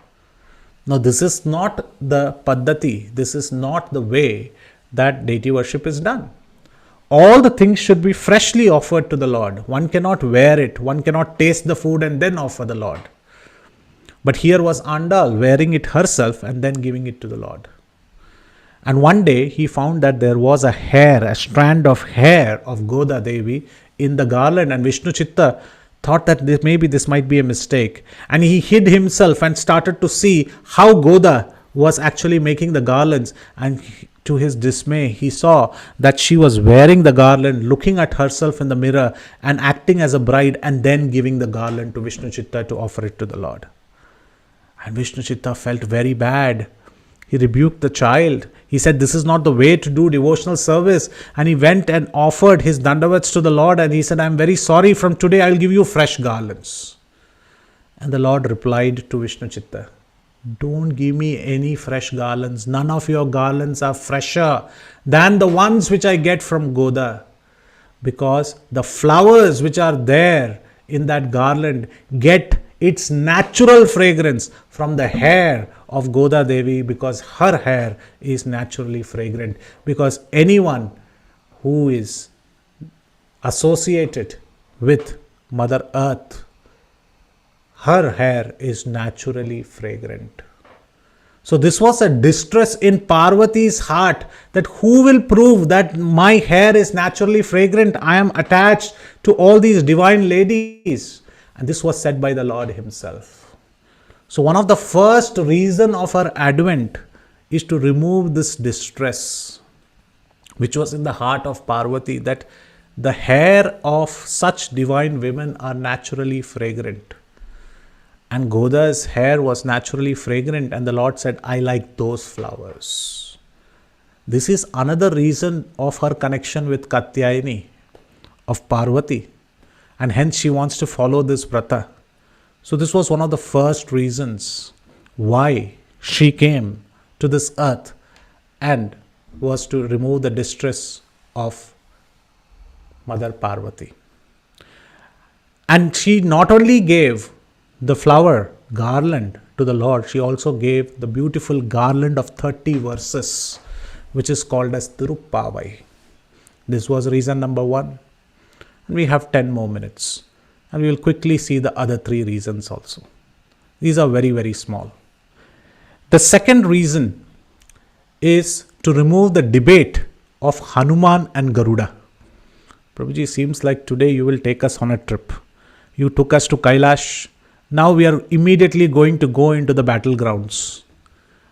Now, this is not the paddhati. This is not the way that deity worship is done. All the things should be freshly offered to the Lord. One cannot wear it. One cannot taste the food and then offer the Lord. But here was Andal wearing it herself and then giving it to the Lord. And one day he found that there was a strand of hair of Goda Devi in the garland, and Vishnu Chitta thought that maybe this might be a mistake. And he hid himself and started to see how Goda was actually making the garlands. And to his dismay, he saw that she was wearing the garland, looking at herself in the mirror and acting as a bride, and then giving the garland to Vishnu Chitta to offer it to the Lord. And Vishnu Chitta felt very bad. He rebuked the child. He said, this is not the way to do devotional service. And he went and offered his dandavats to the Lord, and he said, I'm very sorry, from today I'll give you fresh garlands. And the Lord replied to Vishnu Chitta, don't give me any fresh garlands. None of your garlands are fresher than the ones which I get from Goda. Because the flowers which are there in that garland get its natural fragrance from the hair of Goda Devi, because her hair is naturally fragrant. Because anyone who is associated with Mother Earth, her hair is naturally fragrant. So this was a distress in Parvati's heart, that who will prove that my hair is naturally fragrant? I am attached to all these divine ladies. And this was said by the Lord himself. So one of the first reason of her advent is to remove this distress, which was in the heart of Parvati, that the hair of such divine women are naturally fragrant. And Goda's hair was naturally fragrant, and the Lord said, I like those flowers. This is another reason of her connection with Katyayani, of Parvati, and hence she wants to follow this vrata. So this was one of the first reasons why she came to this earth, and was to remove the distress of Mother Parvati. And she not only gave the flower garland to the Lord, she also gave the beautiful garland of 30 verses, which is called as Tiruppavai. This was reason number 1. And we have 10 more minutes. And we will quickly see the other 3 reasons also. These are very, very small. The second reason is to remove the debate of Hanuman and Garuda. Prabhuji, seems like today you will take us on a trip. You took us to Kailash. Now we are immediately going to go into the battlegrounds.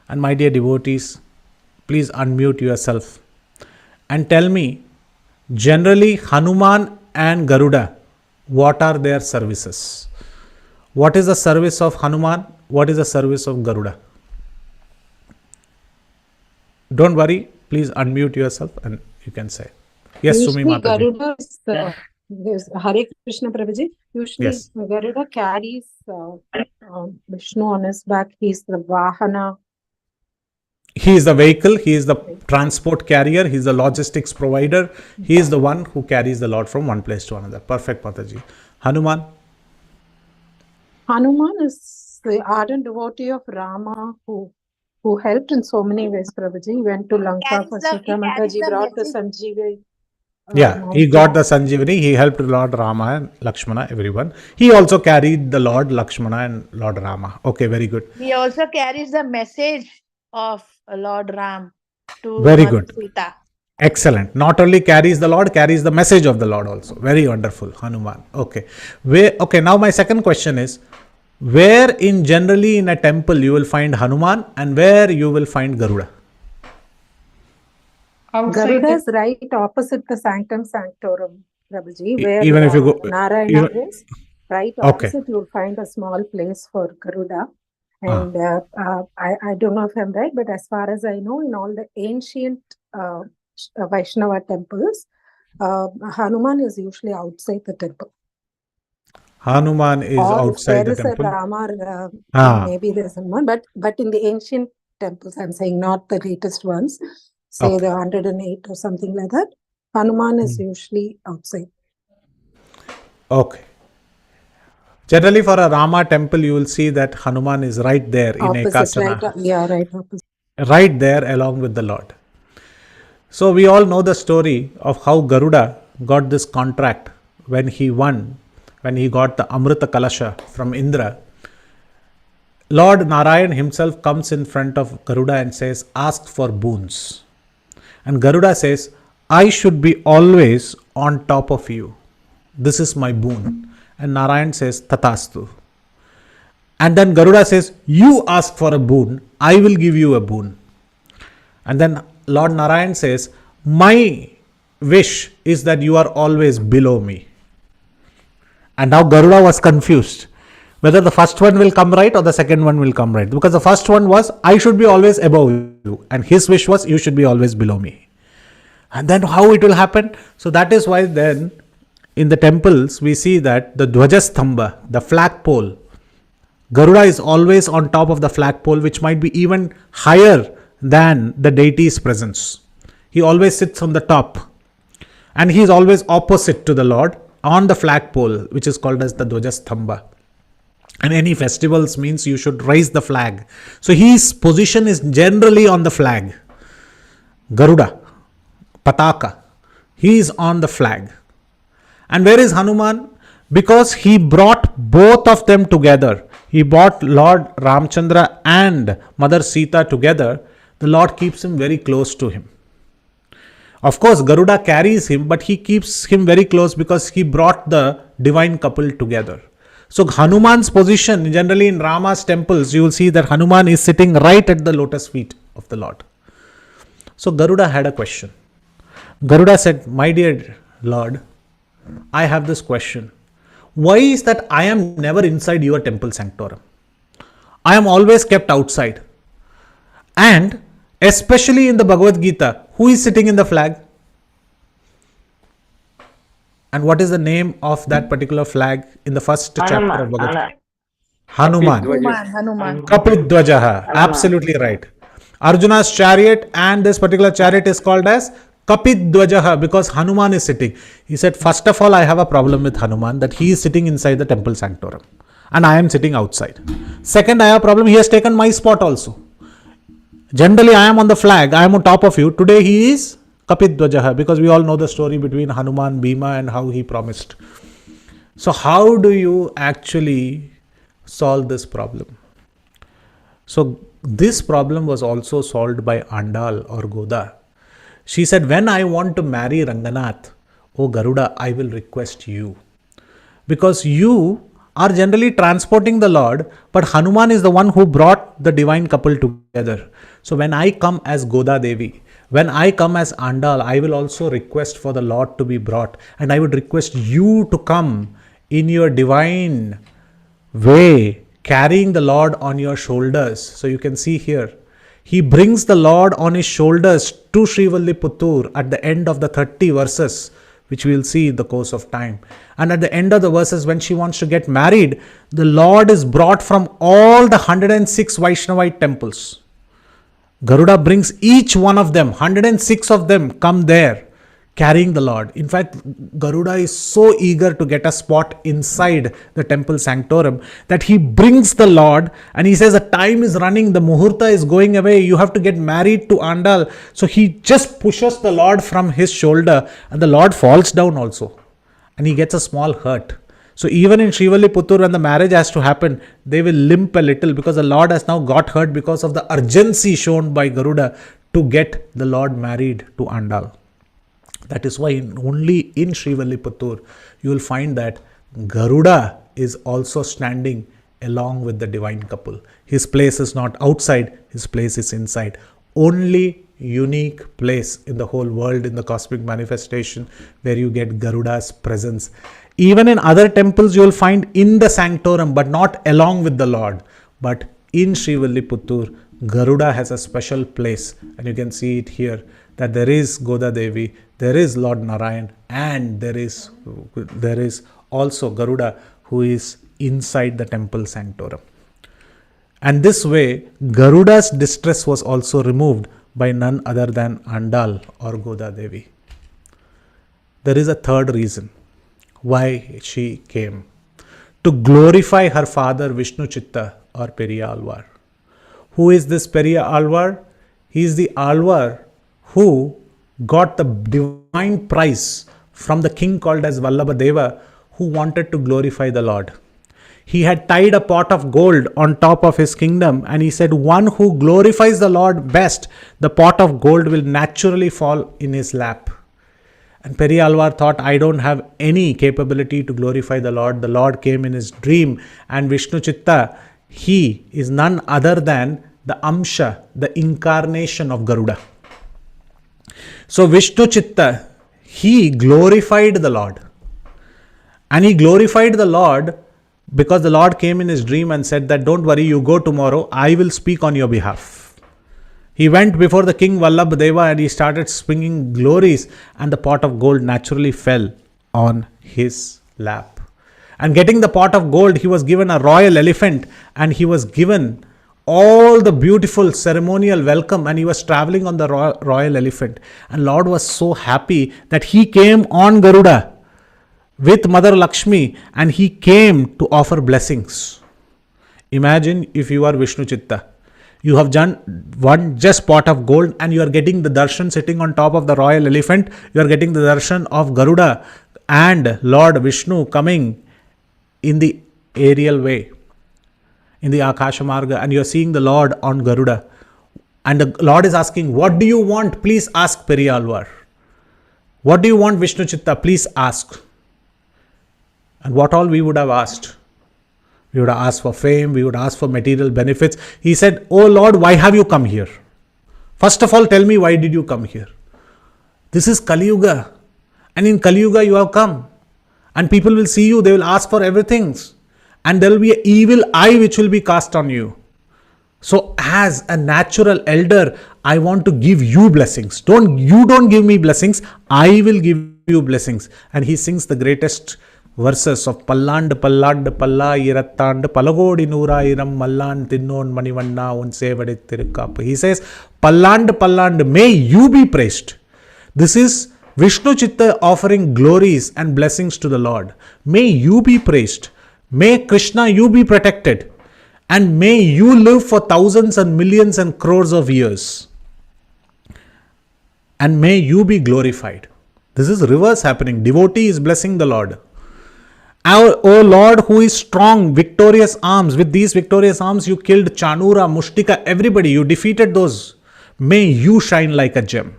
And my dear devotees, please unmute yourself and tell me, generally Hanuman and Garuda, what are their services? What is the service of Hanuman? What is the service of Garuda? Don't worry, please unmute yourself and you can say. Yes, Sumi Usually Mataji. Garuda is Hare Krishna Prabhuji. Usually Yes. Garuda carries Vishnu on his back. He's the Vahana. He is the vehicle, he is the transport carrier, he is the logistics provider. He is the one who carries the Lord from one place to another. Perfect, Mataji. Hanuman? Hanuman is the ardent devotee of Rama who helped in so many ways, Prabhuji. He went to Lanka for Sita Mataji, brought the Sanjeevi. Yeah, he got the Sanjeevani, he helped Lord Rama and Lakshmana, everyone. He also carried the Lord Lakshmana and Lord Rama. Okay, very good. He also carries the message of Lord Ram to Very Mother good. Sita. Excellent. Not only carries the Lord, carries the message of the Lord also. Very wonderful, Hanuman. Okay. Okay, now my second question is, where in generally in a temple you will find Hanuman and where you will find Garuda? Garuda is right opposite the Sanctum Sanctorum, Prabhuji, where Even if you go, Narayana is. Right Okay. opposite, you'll find a small place for Garuda. And I don't know if I'm right, but as far as I know, in all the ancient Vaishnava temples, Hanuman is usually outside the temple. Hanuman is Or outside if the there is temple. a Rama, Ah. maybe there's one, but in the ancient temples, I'm saying not the latest ones, say Okay. the 108 or something like that, Hanuman is usually outside. Okay. Generally for a Rama temple, you will see that Hanuman is right there in Opposite, Ekasana. right? Yeah, right opposite. Right there along with the Lord. So we all know the story of how Garuda got this contract when he won, when he got the Amrita Kalasha from Indra. Lord Narayan himself comes in front of Garuda and says, ask for boons. And Garuda says, I should be always on top of you. This is my boon. And Narayan says, Tatastu. And then Garuda says, you ask for a boon, I will give you a boon. And then Lord Narayan says, my wish is that you are always below me. And now Garuda was confused whether the first one will come right or the second one will come right. Because the first one was, I should be always above you. And his wish was, you should be always below me. And then how it will happen? So that is why then in the temples we see that the Dvajastambha, the flagpole, Garuda is always on top of the flagpole, which might be even higher than the deity's presence. He always sits on the top. And he is always opposite to the Lord on the flagpole, which is called as the Dvajastambha. And any festivals means you should raise the flag. So his position is generally on the flag. Garuda, Pataka, he is on the flag. And where is Hanuman? Because he brought both of them together. He brought Lord Ramchandra and Mother Sita together. The Lord keeps him very close to him. Of course, Garuda carries him, but he keeps him very close because he brought the divine couple together. So Hanuman's position, generally in Rama's temples, you will see that Hanuman is sitting right at the lotus feet of the Lord. So Garuda had a question. Garuda said, my dear Lord, I have this question. Why is that I am never inside your temple sanctorum? I am always kept outside. And especially in the Bhagavad Gita, who is sitting in the flag? And what is the name of that particular flag in the first chapter of Bhagavad Gita? Hanuman. Hanuman. Kapit Dvajaha. Absolutely right. Arjuna's chariot and this particular chariot is called as Kapit Dvajaha because Hanuman is sitting. He said, first of all, I have a problem with Hanuman that he is sitting inside the temple sanctorum and I am sitting outside. Second, I have a problem. He has taken my spot also. Generally, I am on the flag. I am on top of you. Today, he is Kapit Dvajaha because we all know the story between Hanuman, Bhima and how he promised. So, how do you actually solve this problem? So, this problem was also solved by Andal or Goda. She said, when I want to marry Ranganath, oh Garuda, I will request you. Because you are generally transporting the Lord, but Hanuman is the one who brought the divine couple together. So when I come as Goda Devi, when I come as Andal, I will also request for the Lord to be brought. And I would request you to come in your divine way, carrying the Lord on your shoulders. So you can see here, he brings the Lord on his shoulders to Srivilliputtur at the end of the 30 verses, which we will see in the course of time. And at the end of the verses, when she wants to get married, the Lord is brought from all the 106 Vaishnavite temples. Garuda brings each one of them, 106 of them come there carrying the Lord. In fact, Garuda is so eager to get a spot inside the temple sanctorum that he brings the Lord and he says the time is running, the muhurta is going away, you have to get married to Andal. So he just pushes the Lord from his shoulder and the Lord falls down also and he gets a small hurt. So even in Srivilliputtur, when the marriage has to happen, they will limp a little because the Lord has now got hurt because of the urgency shown by Garuda to get the Lord married to Andal. That is why only in Srivilliputtur you will find that Garuda is also standing along with the divine couple. His place is not outside, his place is inside. Only unique place in the whole world in the cosmic manifestation where you get Garuda's presence. Even in other temples you will find in the sanctorum but not along with the Lord. But in Srivilliputtur, Garuda has a special place and you can see it here that there is Goda Devi, there is Lord Narayan and there is also Garuda who is inside the temple sanctorum. And this way Garuda's distress was also removed by none other than Andal or Goda Devi. There is a third reason why she came. To glorify her father Vishnu Chitta or Periya Alvar. Who is this Periya Alvar? He is the Alvar who got the divine prize from the king called as Vallabha Deva who wanted to glorify the Lord. He had tied a pot of gold on top of his kingdom, and he said, one who glorifies the Lord best, the pot of gold will naturally fall in his lap. And Periyalvar thought, I don't have any capability to glorify the Lord. The Lord came in his dream, and Vishnu Chitta, he is none other than the Amsha, the incarnation of Garuda. So Vishnu Chitta, he glorified the Lord. And he glorified the Lord because the Lord came in his dream and said that, don't worry, you go tomorrow, I will speak on your behalf. He went before the king Vallabhdeva and he started swinging glories, and the pot of gold naturally fell on his lap. And getting the pot of gold, he was given a royal elephant, and he was given all the beautiful ceremonial welcome, and he was traveling on the royal elephant. And Lord was so happy that he came on Garuda with Mother Lakshmi, and he came to offer blessings. Imagine if you are Vishnu Chitta. You have done one just pot of gold, and you are getting the darshan sitting on top of the royal elephant. You are getting the darshan of Garuda and Lord Vishnu coming in the aerial way, in the Akasha Marga, and you are seeing the Lord on Garuda. And the Lord is asking, what do you want? Please ask, Periyalvar. What do you want, Vishnu Chitta? Please ask. And what all we would have asked? We would have asked for fame, we would ask for material benefits. He said, oh Lord, why have you come here? First of all, tell me, why did you come here? This is Kali Yuga. And in Kali Yuga you have come. And people will see you, they will ask for everything. And there will be an evil eye which will be cast on you. So as a natural elder, I want to give you blessings. You don't give me blessings, I will give you blessings. And he sings the greatest verses of Palland Pallad Palla Irattand Palagodi Nurairam Mallan Tinnon Manivanna Un Sevade Tirukap. He says, Palland, may you be praised. This is Vishnu Chitta offering glories and blessings to the Lord. May you be praised. May Krishna, you be protected. And may you live for thousands and millions and crores of years. And may you be glorified. This is reverse happening. Devotee is blessing the Lord. O Lord, who is strong, victorious arms. With these victorious arms, you killed Chanura, Mushtika, everybody. You defeated those. May you shine like a gem.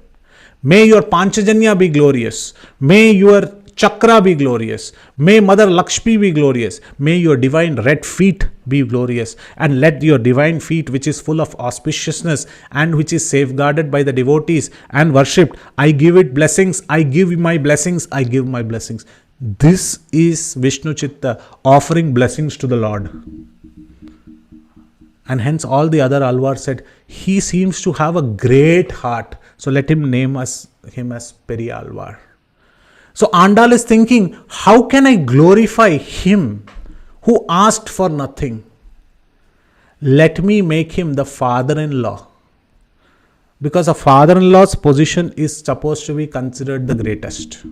May your Panchajanya be glorious. May your Chakra be glorious. May Mother Lakshmi be glorious. May your divine red feet be glorious. And let your divine feet, which is full of auspiciousness and which is safeguarded by the devotees and worshipped, I give it blessings. I give my blessings. I give my blessings. This is Vishnu Chitta offering blessings to the Lord. And hence all the other Alvar said, he seems to have a great heart. So let him name him as Periyalvar. So Andal is thinking, how can I glorify him who asked for nothing? Let me make him the father-in-law. Because a father-in-law's position is supposed to be considered the greatest.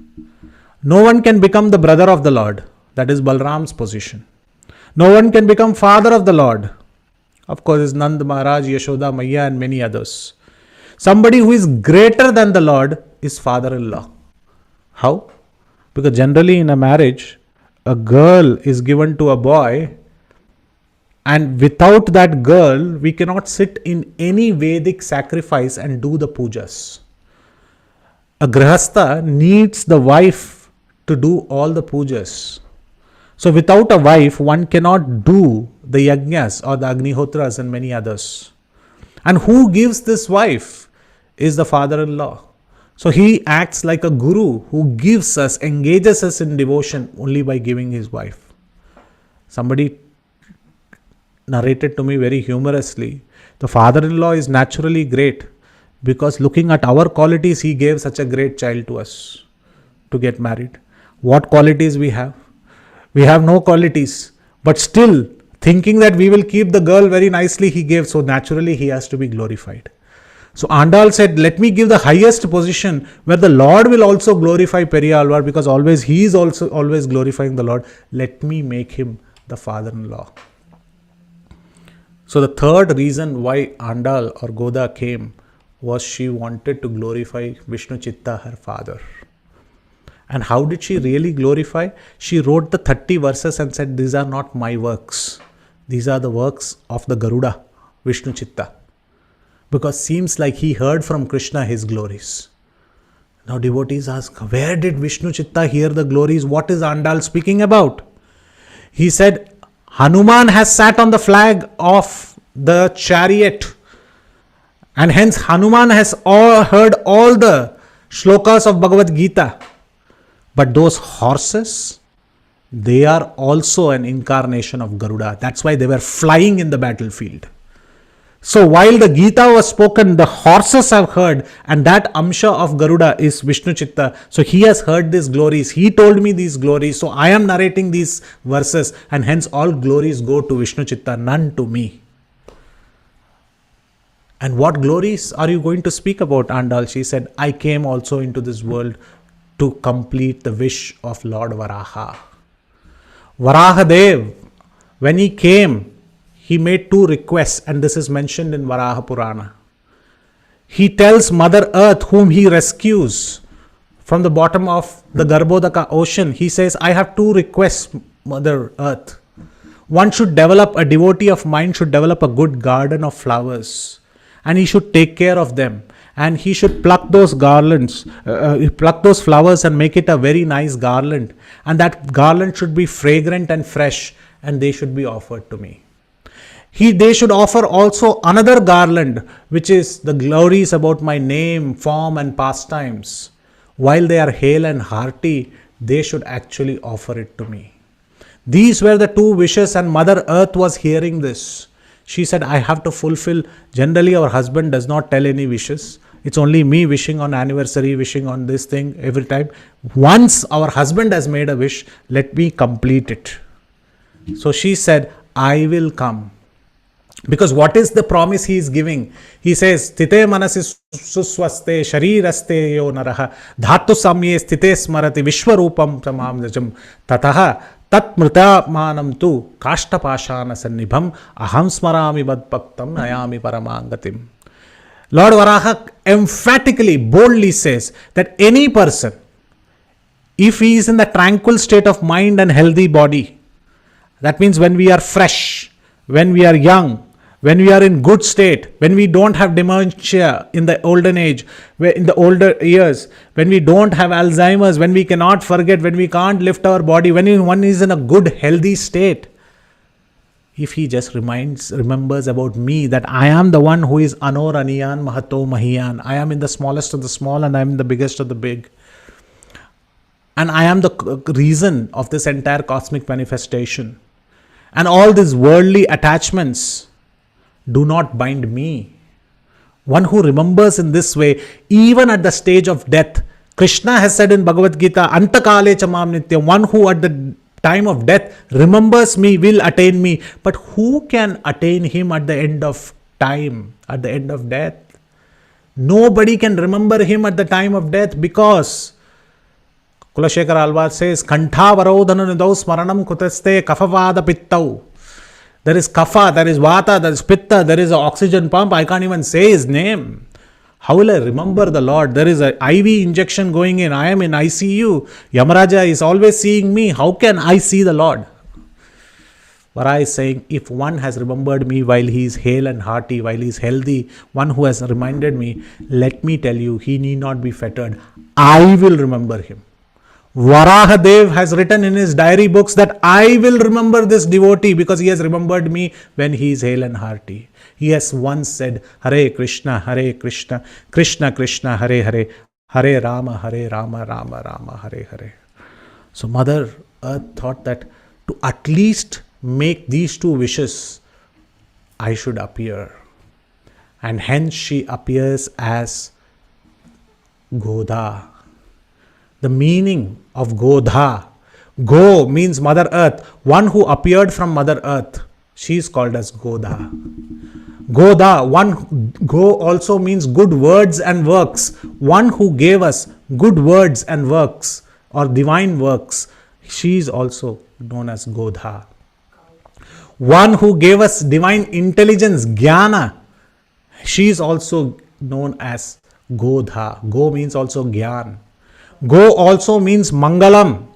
No one can become the brother of the Lord. That is Balram's position. No one can become father of the Lord. Of course, is Nand Maharaj, Yashoda Maya and many others. Somebody who is greater than the Lord is father-in-law. How? Because generally in a marriage, a girl is given to a boy, and without that girl, we cannot sit in any Vedic sacrifice and do the pujas. A grihastha needs the wife to do all the pujas. So without a wife, one cannot do the yajnas or the agnihotras and many others. And who gives this wife is the father-in-law. So he acts like a guru who gives us, engages us in devotion only by giving his wife. Somebody narrated to me very humorously, the father-in-law is naturally great because looking at our qualities, he gave such a great child to us to get married. What qualities we have? We have no qualities, but still thinking that we will keep the girl very nicely, he gave. So naturally he has to be glorified. So Andal said, let me give the highest position where the Lord will also glorify Periyalvar, because he is also always glorifying the Lord. Let me make him the father-in-law. So the third reason why Andal or Goda came was she wanted to glorify Vishnu Chitta, her father. And how did she really glorify? She wrote the 30 verses and said, these are not my works. These are the works of the Garuda, Vishnu Chitta. Because seems like he heard from Krishna his glories. Now devotees ask, where did Vishnu Chitta hear the glories? What is Andal speaking about? He said, Hanuman has sat on the flag of the chariot. And hence Hanuman has heard all the shlokas of Bhagavad Gita. But those horses, they are also an incarnation of Garuda. That's why they were flying in the battlefield. So while the Gita was spoken, the horses have heard, and that Amsha of Garuda is Vishnu Chitta. So he has heard these glories. He told me these glories. So I am narrating these verses, and hence all glories go to Vishnu Chitta, none to me. And what glories are you going to speak about, Andal? She said, I came also into this world to complete the wish of Lord Varaha. Varahadev, when he came, he made two requests, and this is mentioned in Varaha Purana. He tells Mother Earth, whom he rescues from the bottom of the Garbhodaka ocean, he says, I have two requests, Mother Earth. One should develop, a devotee of mine should develop a good garden of flowers, and he should take care of them. And he should pluck those garlands, pluck those flowers and make it a very nice garland. And that garland should be fragrant and fresh, and they should be offered to me. They should offer also another garland, which is the glories about my name, form and pastimes. While they are hale and hearty, they should actually offer it to me. These were the two wishes, and Mother Earth was hearing this. She said, I have to fulfill. Generally, our husband does not tell any wishes. It's only me wishing on anniversary, wishing on this thing every time. Once our husband has made a wish, let me complete it. So she said, I will come. Because what is the promise he is giving? He says, Stite manasi suswaste shariraste yo naraha dhatu samye stite smarati vishwarupam tamam najam tataha tat mrita manam tu kashtapashana sannibham aham smarami vadbhaktam nayami paramangatim. Lord Varaha emphatically, boldly says that any person, if he is in the tranquil state of mind and healthy body, that means when we are fresh, when we are young, when we are in good state, when we don't have dementia in the olden age, in the older years, when we don't have Alzheimer's, when we cannot forget, when we can't lift our body, when one is in a good healthy state, if he just remembers about me, that I am the one who is Anor Aniyan Mahato Mahiyan, I am in the smallest of the small and I am in the biggest of the big, and I am the reason of this entire cosmic manifestation, and all these worldly attachments do not bind me. One who remembers in this way, even at the stage of death, Krishna has said in Bhagavad Gita, Antakale chamam nityam, one who at the time of death remembers me will attain me. But who can attain him at the end of time, at the end of death? Nobody can remember him at the time of death, because Kulashekar Alvar says, Kantha varodhana nidau smaranam kutaste kafavada pittau. There is kapha, there is vata, there is pitta, there is an oxygen pump. I can't even say his name. How will I remember the Lord? There is an IV injection going in. I am in ICU. Yamaraja is always seeing me. How can I see the Lord? Vara is saying, if one has remembered me while he is hale and hearty, while he is healthy, one who has reminded me, let me tell you, he need not be fettered. I will remember him. Varahadev has written in his diary books that I will remember this devotee because he has remembered me when he is hale and hearty. He has once said, Hare Krishna, Krishna Krishna, Hare Hare, Hare Rama, Rama Rama, Hare Hare. So Mother Earth thought that to at least make these two wishes, I should appear. And hence she appears as Goda. The meaning of Godha. Go means Mother Earth. One who appeared from Mother Earth. She is called as Godha. Godha. Go also means good words and works. One who gave us good words and works or divine works. She is also known as Godha. One who gave us divine intelligence, Jnana. She is also known as Godha. Go means also Gyan. Go also means Mangalam.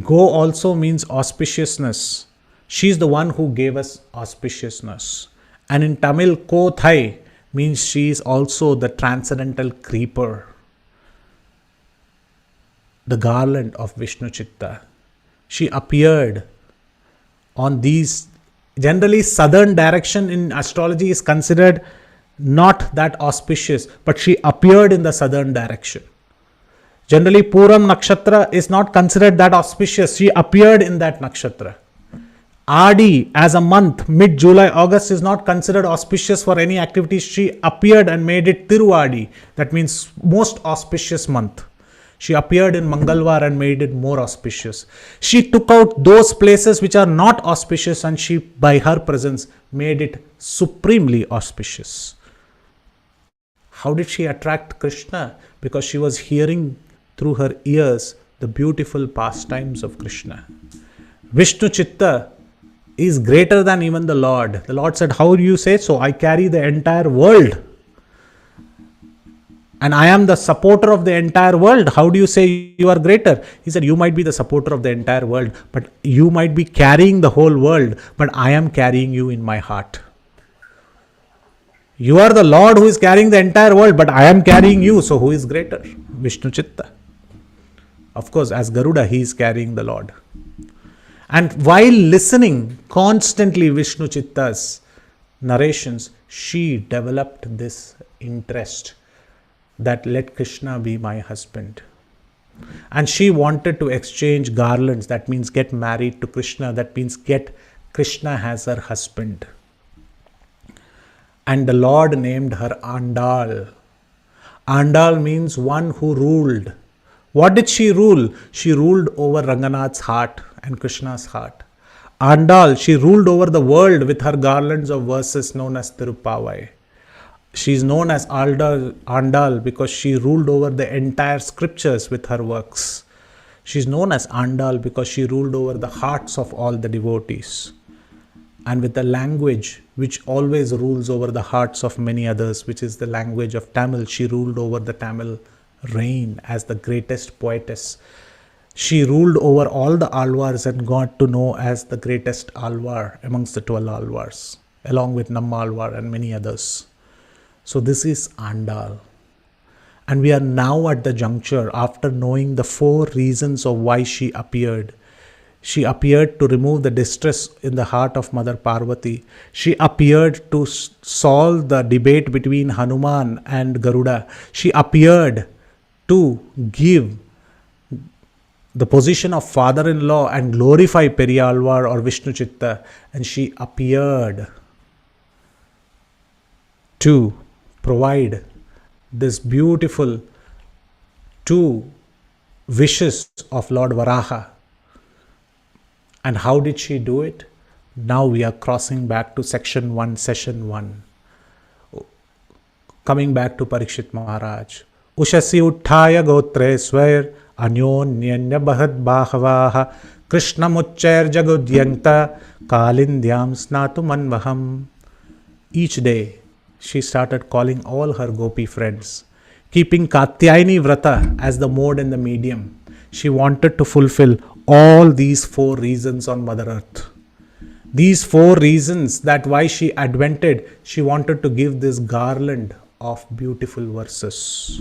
Go also means auspiciousness. She's the one who gave us auspiciousness. And in Tamil, Ko Thai means she is also the transcendental creeper, the garland of Vishnu Chitta. She appeared on these. Generally, southern direction in astrology is considered not that auspicious, but she appeared in the southern direction. Generally, Puram Nakshatra is not considered that auspicious. She appeared in that Nakshatra. Adi as a month, mid-July, August is not considered auspicious for any activities. She appeared and made it Tiruvadi. That means most auspicious month. She appeared in Mangalwar and made it more auspicious. She took out those places which are not auspicious and she, by her presence, made it supremely auspicious. How did she attract Krishna? Because she was hearing through her ears the beautiful pastimes of Krishna. Vishnu Chitta is greater than even the Lord. The Lord said, how do you say so? I carry the entire world. And I am the supporter of the entire world. How do you say you are greater? He said, you might be the supporter of the entire world, but you might be carrying the whole world, but I am carrying you in my heart. You are the Lord who is carrying the entire world, but I am carrying you. So who is greater? Vishnu Chitta. Of course, as Garuda, he is carrying the Lord. And while listening constantly Vishnu Chitta's narrations, she developed this interest that let Krishna be my husband. And she wanted to exchange garlands. That means get married to Krishna. That means get Krishna as her husband. And the Lord named her Andal. Andal means one who ruled. What did she rule? She ruled over Ranganath's heart and Krishna's heart. Andal, she ruled over the world with her garlands of verses known as Tirupavai. She is known as Andal because she ruled over the entire scriptures with her works. She is known as Andal because she ruled over the hearts of all the devotees. And with the language which always rules over the hearts of many others, which is the language of Tamil, she ruled over the Tamil reign as the greatest poetess. She ruled over all the Alvars and got to know as the greatest Alvar amongst the 12 Alvars, along with Nammalvar and many others. So this is Andal. And we are now at the juncture after knowing the 4 reasons of why she appeared. She appeared to remove the distress in the heart of Mother Parvati. She appeared to solve the debate between Hanuman and Garuda. She appeared to give the position of father-in-law and glorify Periyalvar or Vishnu Chitta. And she appeared to provide this beautiful 2 wishes of Lord Varaha. And how did she do it? Now we are crossing back to section 1, session 1. Coming back to Parikshit Maharaj. Ushasi utthaya gotre swair anyonyanya bahad bahavaha Krishna muchair jagudyanta kalindyam snatu manvaham. Each day she started calling all her gopi friends, keeping Katyayani Vrata as the mode and the medium. She wanted to fulfill all these 4 reasons on Mother Earth. These 4 reasons that why she advented, she wanted to give this garland of beautiful verses.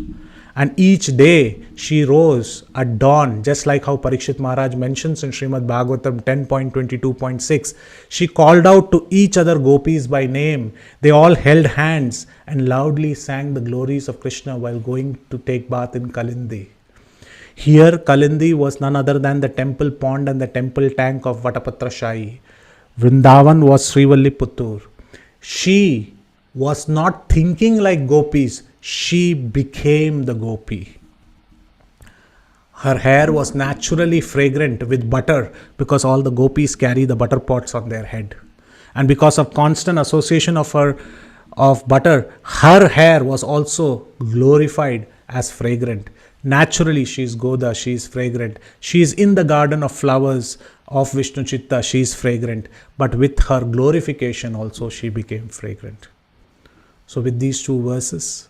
And each day she rose at dawn, just like how Parikshit Maharaj mentions in Srimad Bhagavatam 10.22.6. She called out to each other gopis by name. They all held hands and loudly sang the glories of Krishna while going to take bath in Kalindi. Here Kalindi was none other than the temple pond and the temple tank of Vatapatra Shahi. Vrindavan was Srivalli She was not thinking like gopis. She became the gopi. Her hair was naturally fragrant with butter because all the gopis carry the butter pots on their head. And because of constant association of butter, her hair was also glorified as fragrant. Naturally, she is Goda, she is fragrant. She is in the garden of flowers of Vishnu Chitta, she is fragrant. But with her glorification also, she became fragrant. So with these 2 verses,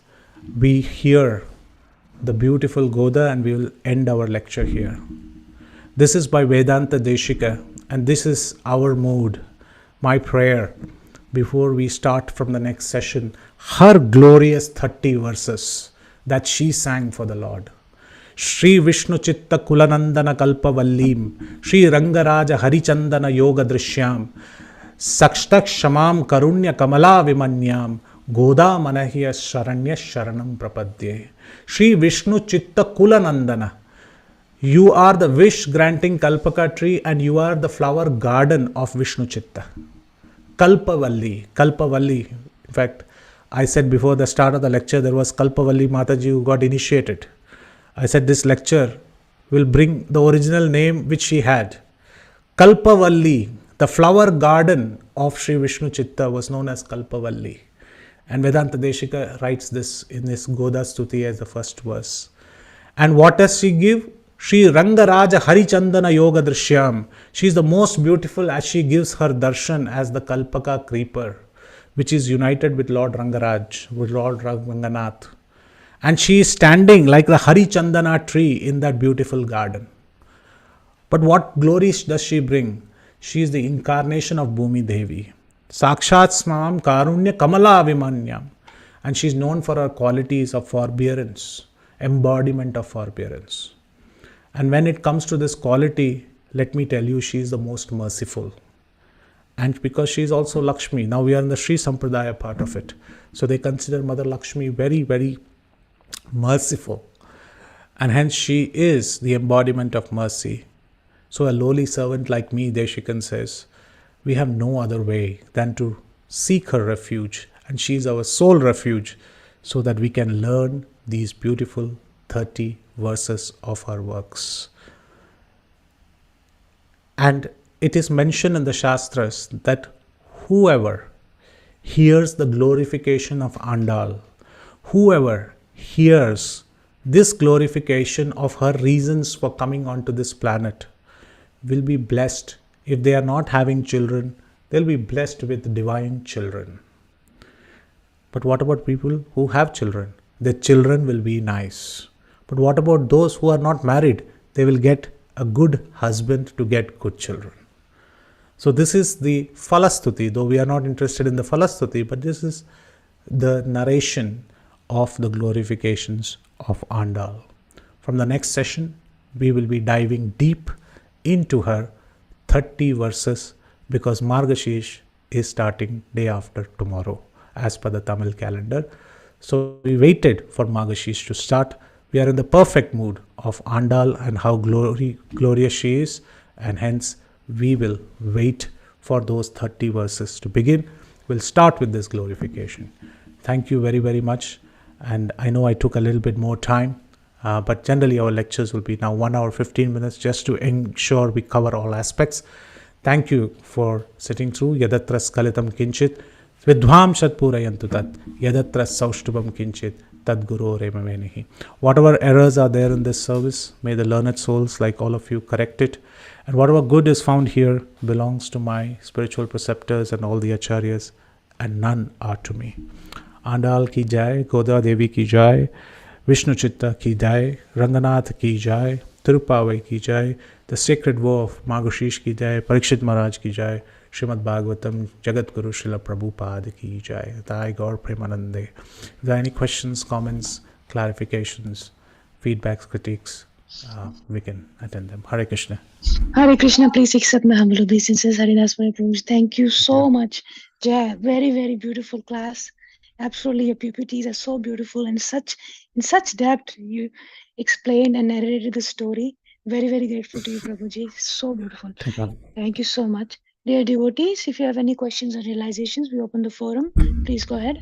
we hear the beautiful Goda, and we will end our lecture here. This is by Vedanta Deshika, and this is our mood, my prayer, before we start from the next session, her glorious 30 verses that she sang for the Lord. Shri Vishnu Chitta Kulanandana Kalpavallim, Shri Rangaraja Harichandana Yoga Drishyam, Sakshtak Shamam Karunya Kamala Vimanyam, Goda Manahya Sharanya Sharanam Prapadye. Shri Vishnu Chitta Kulanandana. You are the wish granting Kalpaka tree and you are the flower garden of Vishnu Chitta. Kalpavalli. Kalpavalli. In fact, I said before the start of the lecture, there was Kalpavalli Mataji who got initiated. I said this lecture will bring the original name which she had. Kalpavalli, the flower garden of Sri Vishnu Chitta, was known as Kalpavalli. And Vedanta Deshika writes this in his Goda Stuti as the first verse. And what does she give? Shri Rangaraja Harichandana Yoga Drishyam. She is the most beautiful as she gives her darshan as the Kalpaka creeper, which is united with Lord Rangaraj, with Lord Ranganath. And she is standing like the Harichandana tree in that beautiful garden. But what glories does she bring? She is the incarnation of Bhumi Devi. Sakshat Smam Karunya Kamala Vimanyam. And she is known for her qualities of forbearance, embodiment of forbearance. And when it comes to this quality, let me tell you, she is the most merciful. And because she is also Lakshmi, now we are in the Sri Sampradaya part of it. So they consider Mother Lakshmi very, very merciful. And hence she is the embodiment of mercy. So a lowly servant like me, Deshikan says, we have no other way than to seek her refuge. And she is our sole refuge so that we can learn these beautiful 30 verses of her works. And it is mentioned in the Shastras that whoever hears the glorification of Andal, whoever hears this glorification of her reasons for coming onto this planet, will be blessed. If they are not having children, they'll be blessed with divine children. But what about people who have children? Their children will be nice. But what about those who are not married? They will get a good husband to get good children. So this is the Falastuti, though we are not interested in the Falastuti, but this is the narration of the glorifications of Andal. From the next session, we will be diving deep into her 30 verses because Margashish is starting day after tomorrow as per the Tamil calendar. So we waited for Margashish to start. We are in the perfect mood of Andal and how glorious she is, and hence we will wait for those 30 verses to begin. We'll start with this glorification. Thank you very, very much. And I know I took a little bit more time, but generally our lectures will be now 1 hour 15 minutes just to ensure we cover all aspects. Thank you for sitting through. Yadatra skalitam kinchit vidhvam shatpurayantu tat yadatra saushtubam kinchit tad guru remavenihi. Whatever errors are there in this service, may the learned souls like all of you correct it. And whatever good is found here belongs to my spiritual preceptors and all the acharyas, and none are to me. Andal ki jai, Goda Devi ki jai, Vishnu Chitta ki jai, Ranganath ki jai, Tirupavai ki jai, the sacred vow of Margashish ki jai, Parikshit Maharaj ki jai, Srimad Bhagavatam, Jagat Guru Srila Prabhupada ki jai, Thai Gaur Premanande. If there are any questions, comments, clarifications, feedbacks, critiques, we can attend them. Hare Krishna. Hare Krishna, please accept my humble obeisances. Haridas Varya Prabhuji. Thank you so much. Jai, very, very beautiful class. Absolutely, your PPTs are so beautiful and in such depth you explained and narrated the story. Very, very grateful to you, Prabhuji. So beautiful. Thank you so much. Dear devotees, if you have any questions or realizations, we open the forum. Please go ahead.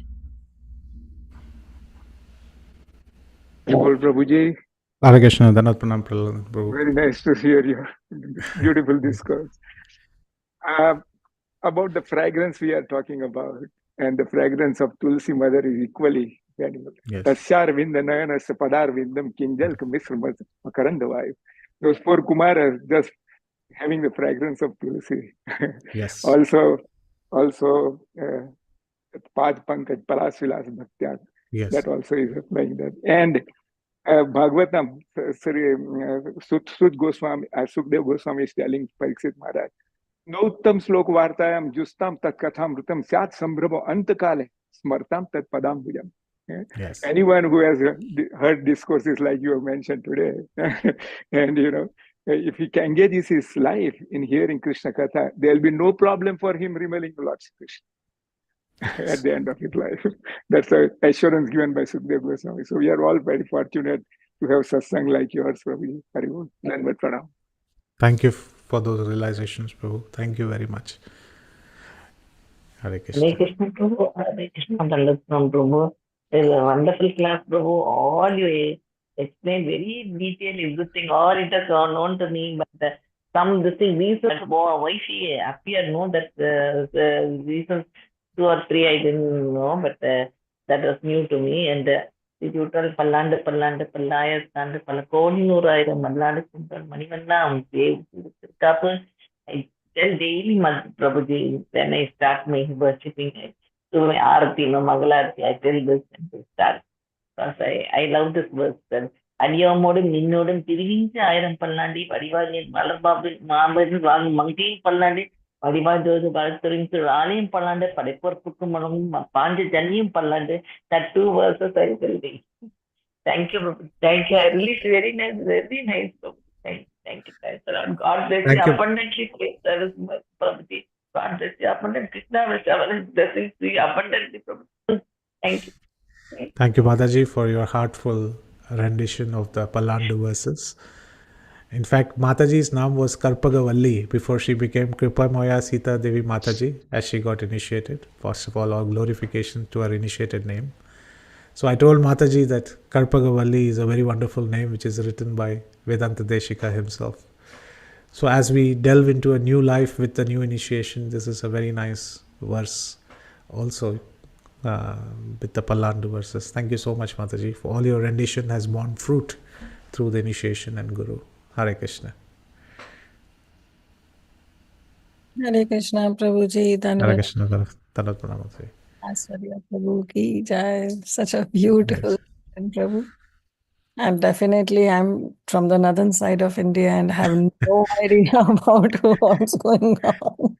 All Prabhuji, Hare Krishna. Dhanat Pranam Prabhu. very nice to hear your beautiful discourse. About the fragrance we are talking about, and the fragrance of Tulsi Mother is equally valuable. Yes. Tasyar Vindanayana Padar Vindam Kinjal Misra Makarandavayu. Those four Kumaras just having the fragrance of Tulsi. Yes. Also, Pad Pankaj Palas Vilas Bhaktya. Yes. That also is like that. And Bhagavatam, Sut Goswami, Sukdev Goswami is telling Pariksit Maharaj, Nauttam slok vartayam justam tat kathamrutam syat sambhravo antakale smartam tat padam bhujam. Yes. Anyone who has heard discourses like you have mentioned today, and if he can engage his life in hearing Krishna Katha, there will be no problem for him remaining Lord Krishna at the end of his life. That's the assurance given by Sukdev Goswami. So we are all very fortunate to have satsang like yours, Prabhuji. Haribol. Dandavat pranam. Thank you for those realizations, Prabhu. Thank you very much. Hare Krishna. Hare Krishna Prabhu, Hare Krishna Dandavat Prabhu. It was a wonderful class, Prabhu. All you explained very detailed everything. All it has gone on to me, but some this thing reasons why she appeared. No, that the reasons 2 or 3 I didn't know, but that was new to me. And the total Pallanda Pallaya Stand Palakoni Nuraira Malada Sundar Manivanna Kapu. I tell daily Prabhuji when I start my worshipping. So my Arati, no Mangalarati, I tell this and to start. Because I love this verse. அடியோமோடும் நின்னோடும் திருவிஞ்ச ஆயிரம் பல்லாண்டி படிவாளியின் மலர்பாபில் மாம்பரின் வாங்கும் மங்கையின் பல்லாண்டி படிவாஜோது பலத்துறையின் ஆலயம் பல்லாண்டு படைப்பொறுப்புக்கும் மனமும் பாஞ்ச ஜன்னியும் பல்லாண்டு that 2 verses I will read. Thank you. Thank you. I really very nice. Thank you, guys. God bless you abundantly. Service, Prabhuji. God bless you abundantly. Krishna will shower his blessings to you abundantly, Prabhuji. Thank you. Thank you, Mataji, for your heartful rendition of the Pallandu verses. In fact, Mataji's name was Karpagavalli before she became Kripamoya Sita Devi Mataji as she got initiated. First of all, our glorification to her initiated name. So I told Mataji that Karpagavalli is a very wonderful name which is written by Vedanta Deshika himself. So as we delve into a new life with the new initiation, this is a very nice verse also. With the Pallandu verses. Thank you so much, Mataji, for all your rendition has borne fruit through the initiation and Guru. Hare Krishna. Hare Krishna, Prabhuji. Hare Krishna. Dandavat pranam. Aswarya Prabhu ki jai. Such a beautiful Prabhu. And definitely I'm from the northern side of India and have no idea about what's going on.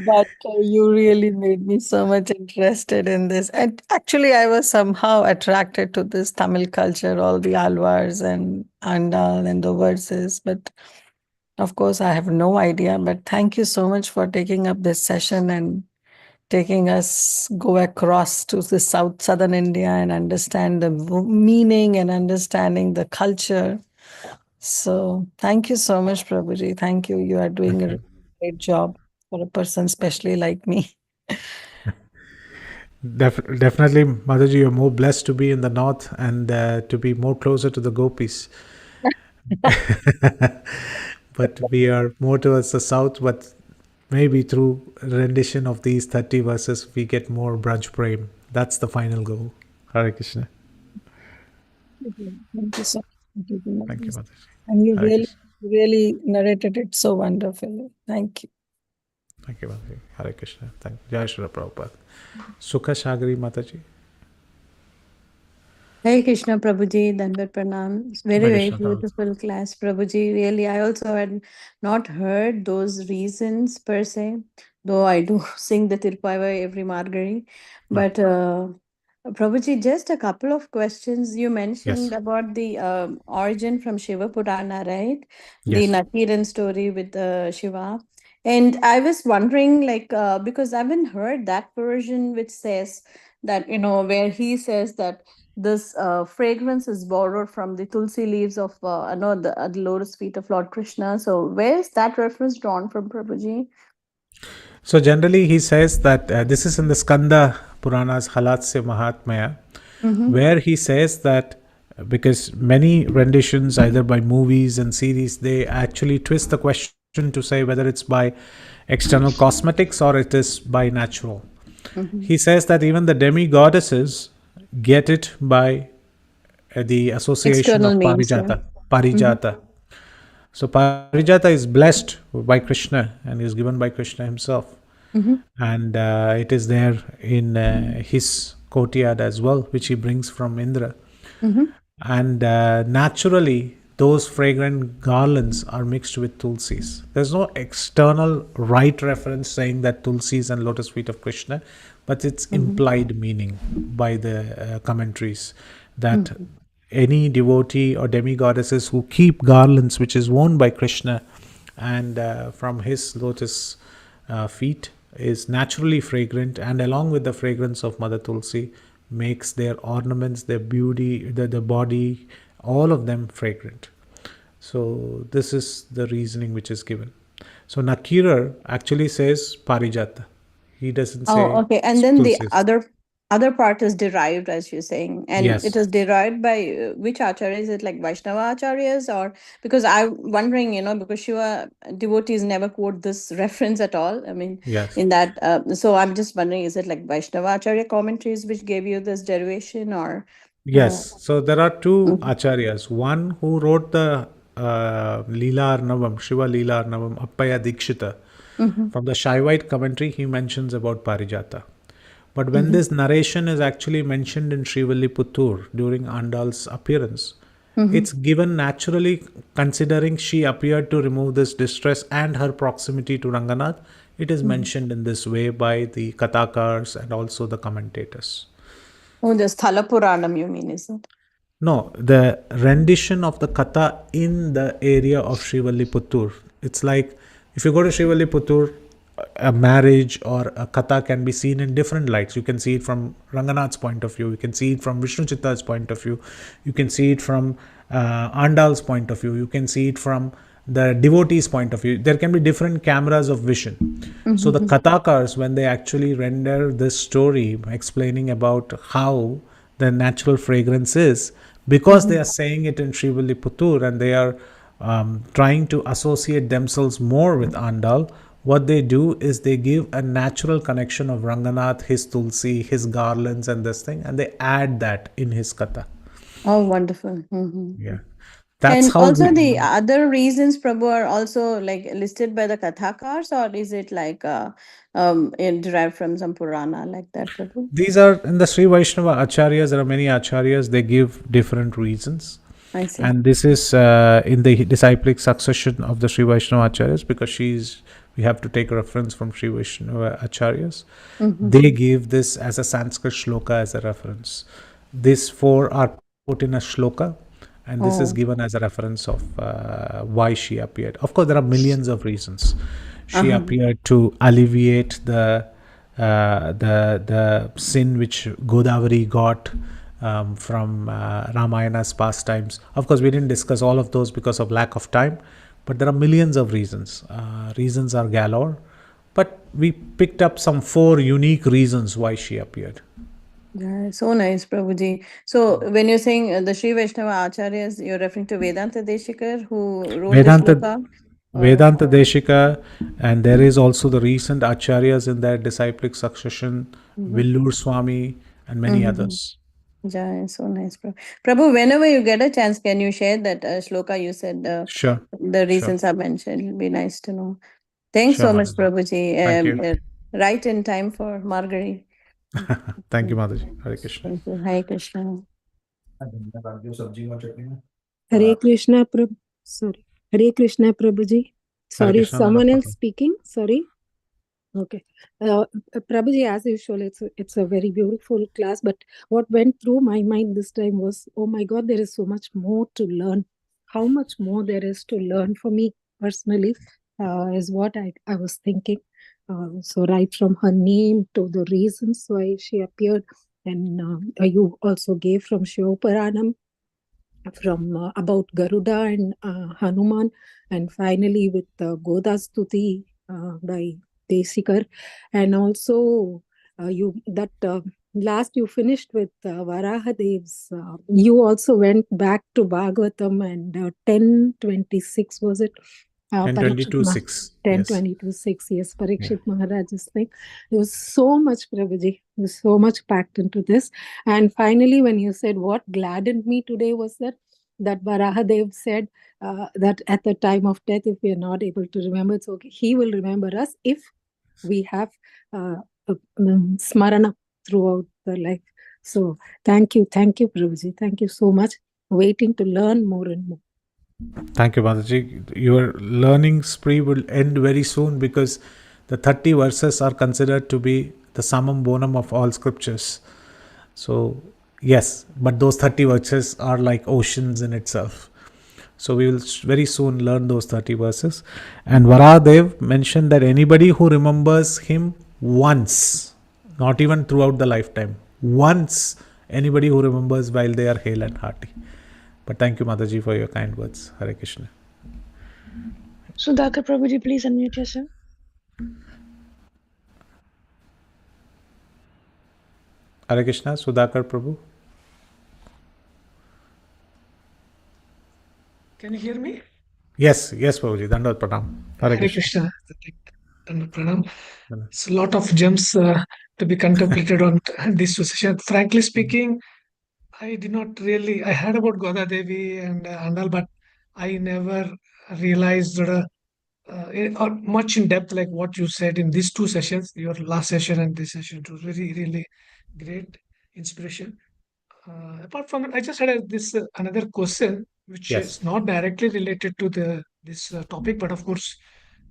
But you really made me so much interested in this. And actually, I was somehow attracted to this Tamil culture, all the alvars and andal and the verses. But of course, I have no idea. But thank you so much for taking up this session and taking us go across to the southern India and understand the meaning and understanding the culture. So thank you so much, Prabhuji. Thank you. You are doing a great job for a person, especially like me. Definitely, Mataji, you're more blessed to be in the north and to be more closer to the gopis. But we are more towards the south, but maybe through rendition of these 30 verses, we get more Braj Prem. That's the final goal. Hare Krishna. Thank you so much. Thank you, Mataji. And you Hare really narrated it so wonderfully. Thank you. Thank you, Mataji. Hare Krishna. Thank you. Jai Shri Prabhupada. Sukha Shagari Mataji. Hare Krishna Prabhuji, Dandavat Pranam. It's very, Hare very Krishna, Prabhupada. beautiful class, Prabhuji. Really, I also had not heard those reasons per se, though I do sing the Tirupavai every Margari. But Prabhuji, just a couple of questions. You mentioned Yes. about the origin from Shiva Purana, right? The Yes. Nakiran story with Shiva. And I was wondering, like, because I haven't heard that version which says that, where he says that this fragrance is borrowed from the tulsi leaves of the lotus feet of Lord Krishna. So where is that reference drawn from, Prabhuji? So generally he says that this is in the Skanda Puranas Halatsya Mahatmaya, where he says that because many renditions either by movies and series, they actually twist the question to say whether it's by external cosmetics or it is by natural. He says that even the demi-goddesses get it by the association External of means, yeah. Parijata. So Parijata is blessed by Krishna and is given by Krishna himself. And it is there in his courtyard as well, which he brings from Indra. And naturally, those fragrant garlands are mixed with tulsis. There's no external right reference saying that tulsis and lotus feet of Krishna, but it's implied meaning by the commentaries that any devotee or demigoddesses who keep garlands which is worn by Krishna and from his lotus feet is naturally fragrant, and along with the fragrance of Mother Tulsi makes their ornaments, their beauty, the body, all of them fragrant. So this is the reasoning which is given. So Nakira actually says Parijata. He doesn't Oh, say okay. And then the Tulsi. other part is derived, as you're saying, and it Yes. is derived by which acharya? Is it like Vaishnava acharyas, or because I'm wondering, because Shiva devotees never quote this reference at all. I mean, Yes. in that, so I'm just wondering, is it like Vaishnava acharya commentaries which gave you this derivation, or? Yes. So there are two Mhm. acharyas. One who wrote the Leela Arnavam, Shiva Leela Arnavam, Appaya Dikshita. Mhm. From the Shaivite commentary, he mentions about Parijata. But when this narration is actually mentioned in Srivilliputtur during Andal's appearance, it's given naturally considering she appeared to remove this distress and her proximity to Ranganath. It is mentioned in this way by the Kathakars and also the commentators. Oh, the Sthala Puranam, you mean, is it? No, the rendition of the katha in the area of Srivilliputtur. It's like if you go to Srivilliputtur, a marriage or a katha can be seen in different lights. You can see it from Ranganath's point of view. You can see it from Vishnu Chitta's point of view. You can see it from Andal's point of view. You can see it from the devotee's point of view. There can be different cameras of vision. So the kathakars, when they actually render this story explaining about how the natural fragrance is, because they are saying it in Srivilliputtur and they are trying to associate themselves more with Andal, what they do is they give a natural connection of Ranganath, his Tulsi, his garlands, and this thing, and they add that in his katha. Oh, wonderful. Mhm. Yeah, that's And how also the we. other reasons, Prabhu, are also like listed by the Kathakars, or is it like derived from some Purana like that, Prabhu? These are in the Sri Vaishnava acharyas. There are many acharyas. They give different reasons. I see. And this is in the disciplic succession of the Sri Vaishnava acharyas, because we have to take a reference from Sri Vaishnava acharyas. They give this as a Sanskrit shloka as a reference. These four are put in a shloka, and this is Oh. given as a reference of why she appeared. Of course, there are millions of reasons. She appeared to alleviate the sin which Godavari got from Ramayana's pastimes. Of course, we didn't discuss all of those because of lack of time, but there are millions of reasons. Reasons are galore, but we picked up some 4 unique reasons why she appeared. Yeah, so nice, Prabhuji. So when you're saying the Sri Vaishnava Acharyas, you're referring to Vedanta Deshikar who wrote the Vedanta shloka? Vedanta Deshika, and there is also the recent acharyas in that disciplic succession, Villur Swami, and many others. Yeah, so nice, Prabhu. Prabhu, whenever you get a chance, can you share that shloka you said, Sure. the Sure. reasons are mentioned? It'll be nice to know. Thanks Sure, so much, Mataji. Prabhuji. Thank you. Right in time for Margari. Thank you, Mataji. Hare Krishna. Thank you. Hare Krishna. Hare Krishna, Prabhu. Sorry. Hare Krishna, Prabhuji. Hare Sorry, Krishna, not a someone else problem. speaking. Sorry. Okay. Prabhuji, as usual, it's a very beautiful class. But what went through my mind this time was, oh my God, there is so much more to learn. How much more there is to learn for me personally is what I was thinking. So right from her name to the reasons why she appeared, and you also gave from Shiva Puranam, from about Garuda and Hanuman, and finally with Godastuti by Desikar, and also you that last you finished with Varahadev's. You also went back to Bhagavatam, and 10:26 was it? Parikshit 10:22:6. Yes. 10:22:6. Yes, Parikshit Maharaj's thing. There was so much, Prabhuji. There was so much packed into this. And finally, when you said what gladdened me today was that Varahadev said that at the time of death, if we are not able to remember, it's okay. He will remember us if we have smarana throughout the life. So thank you, Prabhuji. Thank you so much. waiting to learn more and more. Thank you, Mataji. Your learning spree will end very soon because the 30 verses are considered to be the summum bonum of all scriptures. So, yes, but those 30 verses are like oceans in itself. So, we will very soon learn those 30 verses. And Varadev mentioned that anybody who remembers him once, not even throughout the lifetime, once, anybody who remembers while they are hale and hearty. But thank you, Mataji, for your kind words. Hare Krishna. Sudhakar Prabhuji, please unmute yourself. Hare Krishna, Sudhakar Prabhu. Can you hear me? Yes, Prabhuji. Dandavat Pranam. Hare Hare Krishna. Krishna. Dandavat Pranam. It's a lot of gems to be contemplated on this session. Frankly speaking, I did not really. I heard about Goda Devi and Andal, but I never realized much in depth like what you said in these two sessions, your last session and this session. It was really, really great inspiration. Apart from it, I just had this another question, which Yes. is not directly related to this topic, but of course,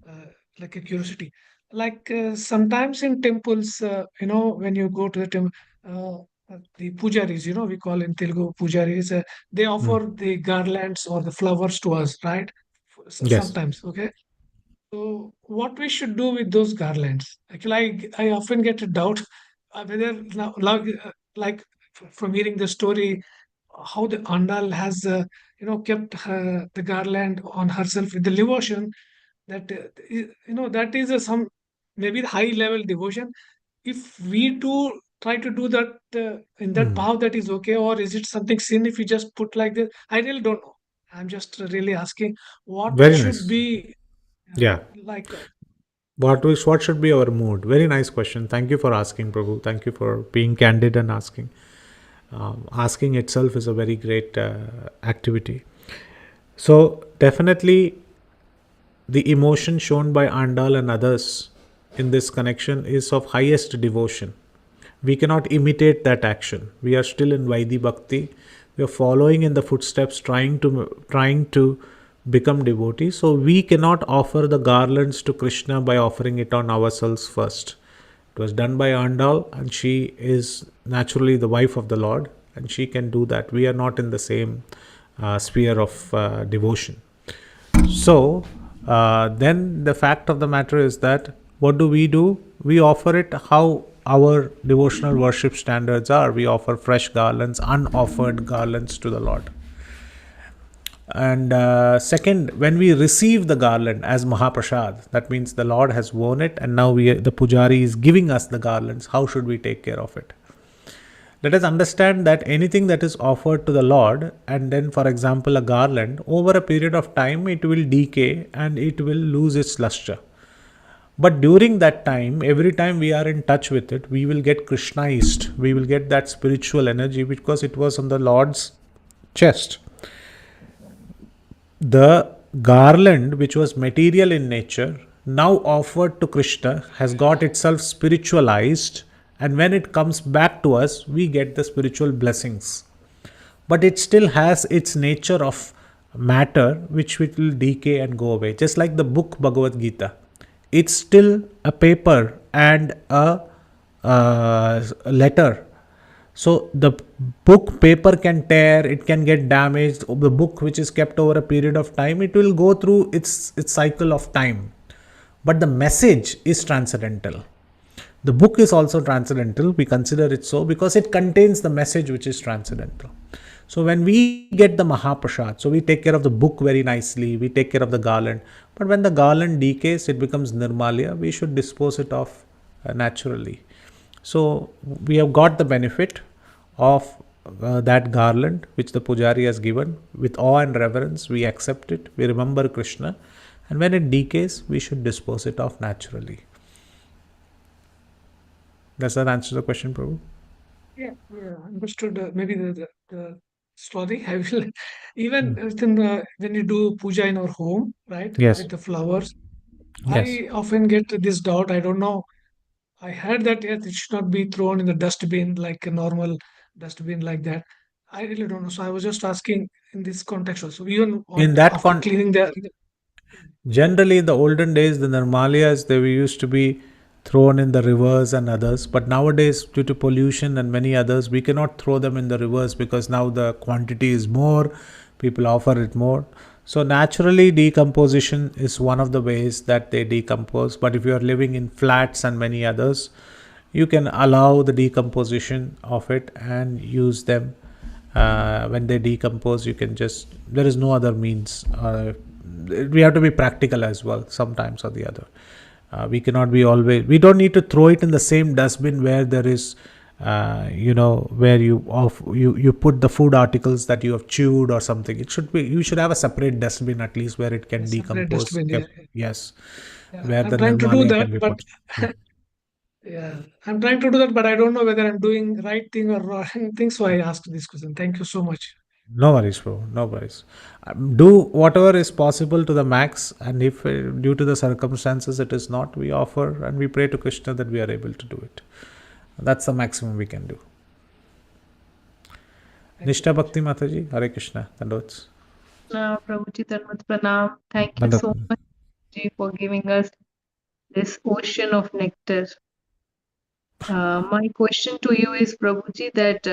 uh, like a curiosity. Like sometimes in temples, when you go to the temple, the pujaris, we call in Telugu pujaris, they offer the garlands or the flowers to us, right? Yes. Sometimes, okay. So, what we should do with those garlands? Actually, I often get a doubt whether like from hearing the story, how the Andal has kept the garland on herself with the devotion that that is some maybe the high level devotion. If we do try to do that in that bhav, that is okay, or is it something sin if we just put like this? I really don't know. I'm just really asking what Very should nice. be Yeah. like What should be our mood? Very nice question. Thank you for asking, Prabhu. Thank you for being candid and asking. Asking itself is a very great activity. So, definitely, the emotion shown by Andal and others in this connection is of highest devotion. We cannot imitate that action. We are still in Vaidhi Bhakti. We are following in the footsteps, trying to become devotees. So we cannot offer the garlands to Krishna by offering it on ourselves first. It was done by Andal, and she is naturally the wife of the Lord, and she can do that. We are not in the same sphere of devotion. So, then the fact of the matter is that what do? We offer it how our devotional worship standards are. We offer fresh garlands, unoffered garlands to the Lord. And second, when we receive the garland as Mahaprasad, that means the Lord has worn it, and now the Pujari is giving us the garlands. How should we take care of it? Let us understand that anything that is offered to the Lord, and then, for example, a garland, over a period of time, it will decay and it will lose its luster. But during that time, every time we are in touch with it, we will get Krishnaized. We will get that spiritual energy because it was on the Lord's chest. The garland, which was material in nature, now offered to Krishna, has got itself spiritualized, and when it comes back to us, we get the spiritual blessings. But it still has its nature of matter, which will decay and go away. Just like the book Bhagavad Gita, it's still a paper and a letter. So the book paper can tear, it can get damaged. The book which is kept over a period of time, it will go through its cycle of time. But the message is transcendental. The book is also transcendental. We consider it so because it contains the message which is transcendental. So when we get the Mahaprasad, so we take care of the book very nicely, we take care of the garland. But when the garland decays, it becomes Nirmalya, we should dispose it off naturally. So we have got the benefit of that garland which the Pujari has given. With awe and reverence, we accept it, we remember Krishna, and when it decays, we should dispose it off naturally. Does that answer the question, Prabhu? Yeah, understood. Maybe the story. I will even within when you do puja in our home, right? Yes. With the flowers, Yes. I often get this doubt. I don't know. I heard that yes, it should not be thrown in the dustbin like a normal dustbin like that. I really don't know. So I was just asking in this context also. Even In that after cleaning the. generally, in the olden days, the Nirmalias, they used to be thrown in the rivers and others. But nowadays, due to pollution and many others, we cannot throw them in the rivers because now the quantity is more, people offer it more. So naturally, decomposition is one of the ways that they decompose. But if you are living in flats and many others, you can allow the decomposition of it and use them. When they decompose, you can just, there is no other means. We have to be practical as well, sometimes or the other. We cannot be always, we don't need to throw it in the same dustbin where there is, where you put the food articles that you have chewed or something. It should be, you should have a separate dustbin at least where it can Separate decompose. dustbin, yeah. Yes, Yeah, where I'm the trying to do Nirmalia that, can be but put. yeah, I'm trying to do that, but I don't know whether I'm doing right thing or wrong thing. So I asked this question. Thank you so much. No worries, bro. No worries. Do whatever is possible to the max, and if due to the circumstances it is not, we offer and we pray to Krishna that we are able to do it. That's the maximum we can do. Nishta Bhakti Mataji, Hare Krishna. Dandots. Prabhuji Dhanvat Pranam. Thank you Dandots. so much Ji, for giving us this ocean of nectar. My question to you is, Prabhuji, that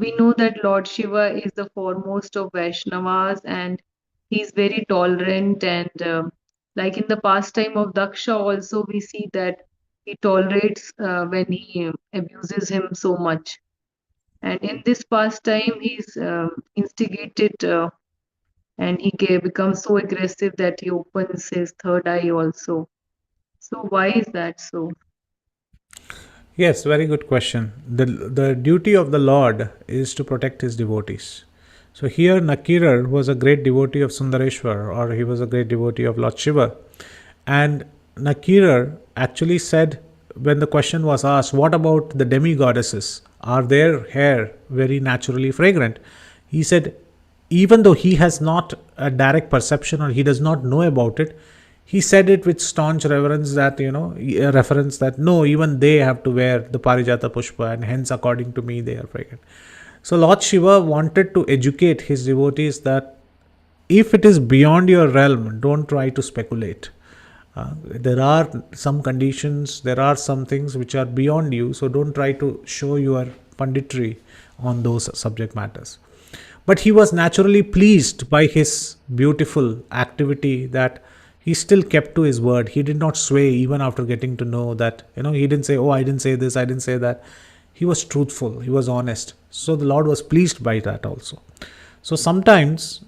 we know that Lord Shiva is the foremost of Vaishnavas and he's very tolerant. And like in the pastime of Daksha, also we see that he tolerates when he abuses him so much. And in this pastime, he's instigated and he becomes so aggressive that he opens his third eye also. So why is that so? Yes, very good question. The duty of the Lord is to protect his devotees. So here Nakirar was a great devotee of Sundareshwar, or he was a great devotee of Lord Shiva. And Nakirar actually said, when the question was asked, what about the demigoddesses? Are their hair very naturally fragrant? He said, even though he has not a direct perception or he does not know about it, he said it with staunch reverence that, a reference that no, even they have to wear the Parijata Pushpa, and hence, according to me, they are fragrant. So Lord Shiva wanted to educate his devotees that if it is beyond your realm, don't try to speculate. There are some conditions, there are some things which are beyond you, so don't try to show your punditry on those subject matters. But he was naturally pleased by his beautiful activity that he still kept to his word. He did not sway even after getting to know that, he didn't say, oh, I didn't say this, I didn't say that. He was truthful, he was honest. So the Lord was pleased by that also. So sometimes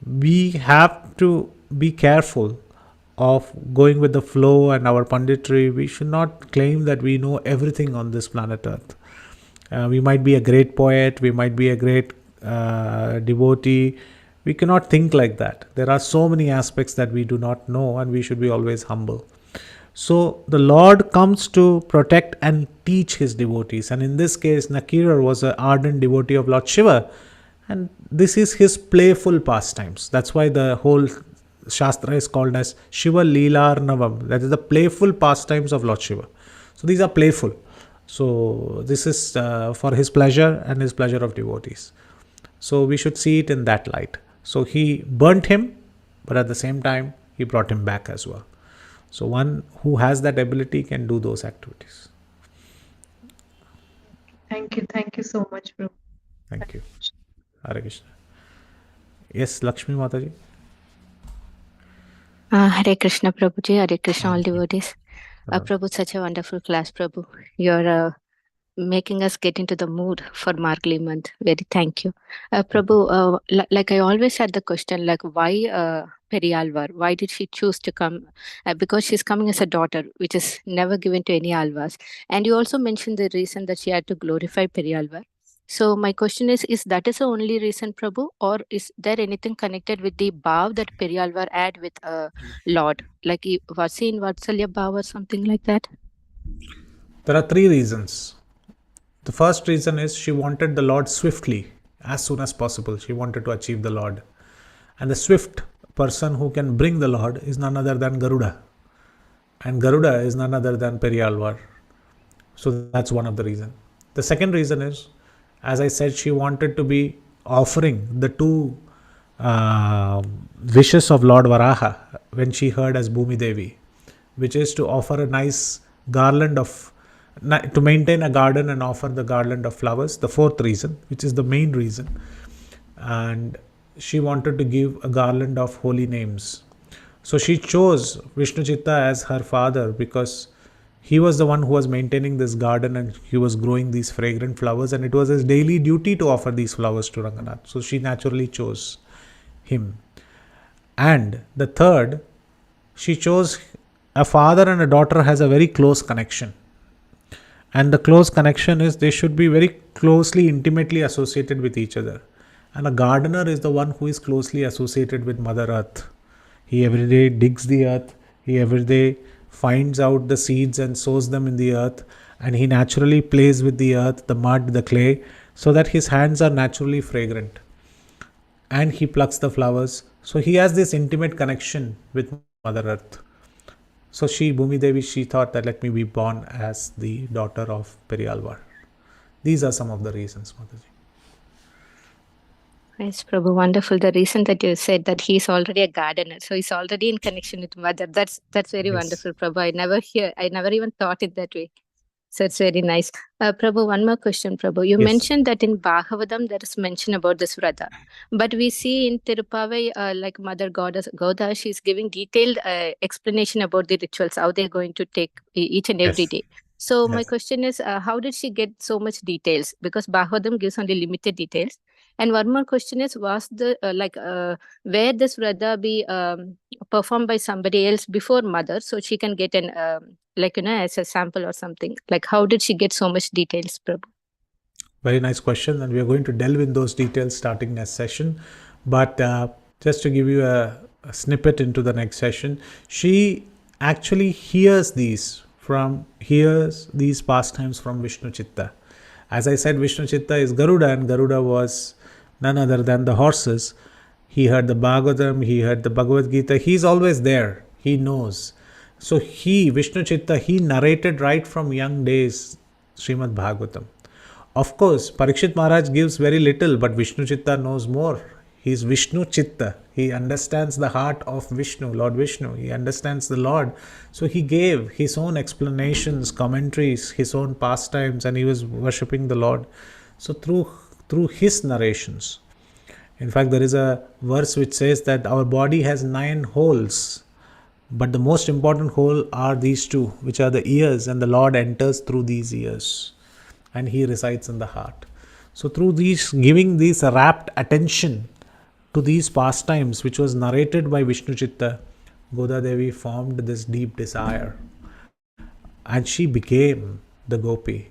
we have to be careful of going with the flow and our punditry. We should not claim that we know everything on this planet Earth. We might be a great poet, we might be a great devotee. We cannot think like that. There are so many aspects that we do not know, and we should be always humble. So the Lord comes to protect and teach his devotees. And in this case, Nakirar was an ardent devotee of Lord Shiva. And this is his playful pastimes. That's why the whole Shastra is called as Shiva Leela Arnavam. That is the playful pastimes of Lord Shiva. So these are playful. So this is for his pleasure and his pleasure of devotees. So we should see it in that light. So he burnt him, but at the same time, he brought him back as well. So one who has that ability can do those activities. Thank you so much, Prabhu. Thank you. Hare Krishna. Yes, Lakshmi Mataji. Hare Krishna, Prabhuji. Hare Krishna, all devotees. Prabhu, such a wonderful class, Prabhu. You're making us get into the mood for Margli month. Very thank you. Prabhu, like I always had the question, like why Periyalvar? Why did she choose to come? Because she's coming as a daughter, which is never given to any Alvas. And you also mentioned the reason that she had to glorify Periyalvar. So my question is that is the only reason, Prabhu, or is there anything connected with the bhav that Periyalvar had with Lord, like Vasi in Vatsalya bhav or something like that? There are three reasons. The first reason is she wanted the Lord swiftly, as soon as possible. She wanted to achieve the Lord. And the swift person who can bring the Lord is none other than Garuda. And Garuda is none other than Periyalvar. So that's one of the reasons. The second reason is As I said, she wanted to be offering the two wishes of Lord Varaha when she heard as Bhumi Devi, which is to offer a nice garland of, to maintain a garden and offer the garland of flowers. The fourth reason, which is the main reason, and she wanted to give a garland of holy names. So she chose Vishnu Chitta as her father because he was the one who was maintaining this garden and he was growing these fragrant flowers, and it was his daily duty to offer these flowers to Ranganath. So she naturally chose him. And the third, she chose a father and a daughter has a very close connection. And the close connection is they should be very closely, intimately associated with each other. And a gardener is the one who is closely associated with Mother Earth. He every day digs the earth, he every day finds out the seeds and sows them in the earth, and he naturally plays with the earth, the mud, the clay, so that his hands are naturally fragrant. And he plucks the flowers. So he has this intimate connection with Mother Earth. So she, Bhumi Devi, she thought that let me be born as the daughter of Periyalvar. These are some of the reasons, Mataji. Yes, Prabhu, wonderful. The reason that you said that he's already a gardener, so he's already in connection with mother. That's very Yes. wonderful, Prabhu. I never even thought it that way. So it's very nice. Prabhu, one more question, Prabhu. You Yes. mentioned that in Bhagavatam there is mention about this Vrata. But we see in Tirupavai, like Mother Goddess Goda, she's giving detailed explanation about the rituals, how they're going to take each and every Yes. day. So my Yes. question is, how did she get so much details? Because Bhagavatam gives only limited details. And one more question is, was the where this Vrata be performed by somebody else before mother, so she can get an as a sample or something? Like, how did she get so much details, Prabhu? Very nice question, and we are going to delve in those details starting next session. But just to give you a snippet into the next session, she actually hears these pastimes from Vishnu Chitta. As I said, Vishnu Chitta is Garuda, and Garuda was none other than the horses. He heard the Bhagavatam, he heard the Bhagavad Gita. He's always there. He knows. So Vishnu Chitta, he narrated right from young days Srimad Bhagavatam. Of course, Parikshit Maharaj gives very little, but Vishnu Chitta knows more. He is Vishnu Chitta. He understands the heart of Vishnu, Lord Vishnu. He understands the Lord. So he gave his own explanations, commentaries, his own pastimes, and he was worshipping the Lord. So through his narrations. In fact, there is a verse which says that our body has 9 holes, but the most important hole are these 2, which are the ears, and the Lord enters through these ears, and he resides in the heart. So through these, giving this rapt attention to these pastimes, which was narrated by Vishnu Chitta, Goda Devi formed this deep desire, and she became the gopi.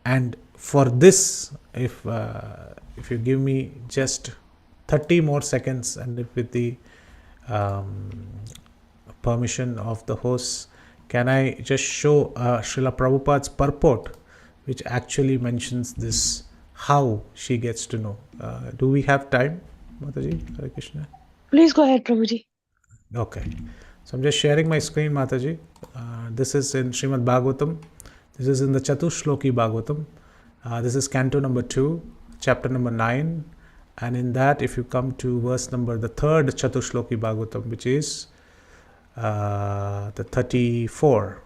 And for this, if you give me just 30 more seconds, and if with the permission of the hosts, can I just show Srila Prabhupada's purport, which actually mentions this, how she gets to know. Do we have time, Mataji? Hare Krishna. Please go ahead, Prabhuji. Okay. So I'm just sharing my screen, Mataji. This is in Srimad Bhagavatam. This is in the Chatushloki Bhagavatam. This is canto number 2, chapter number 9. And in that, if you come to verse number, the 3rd Chatushloki Bhagavatam, which is the 34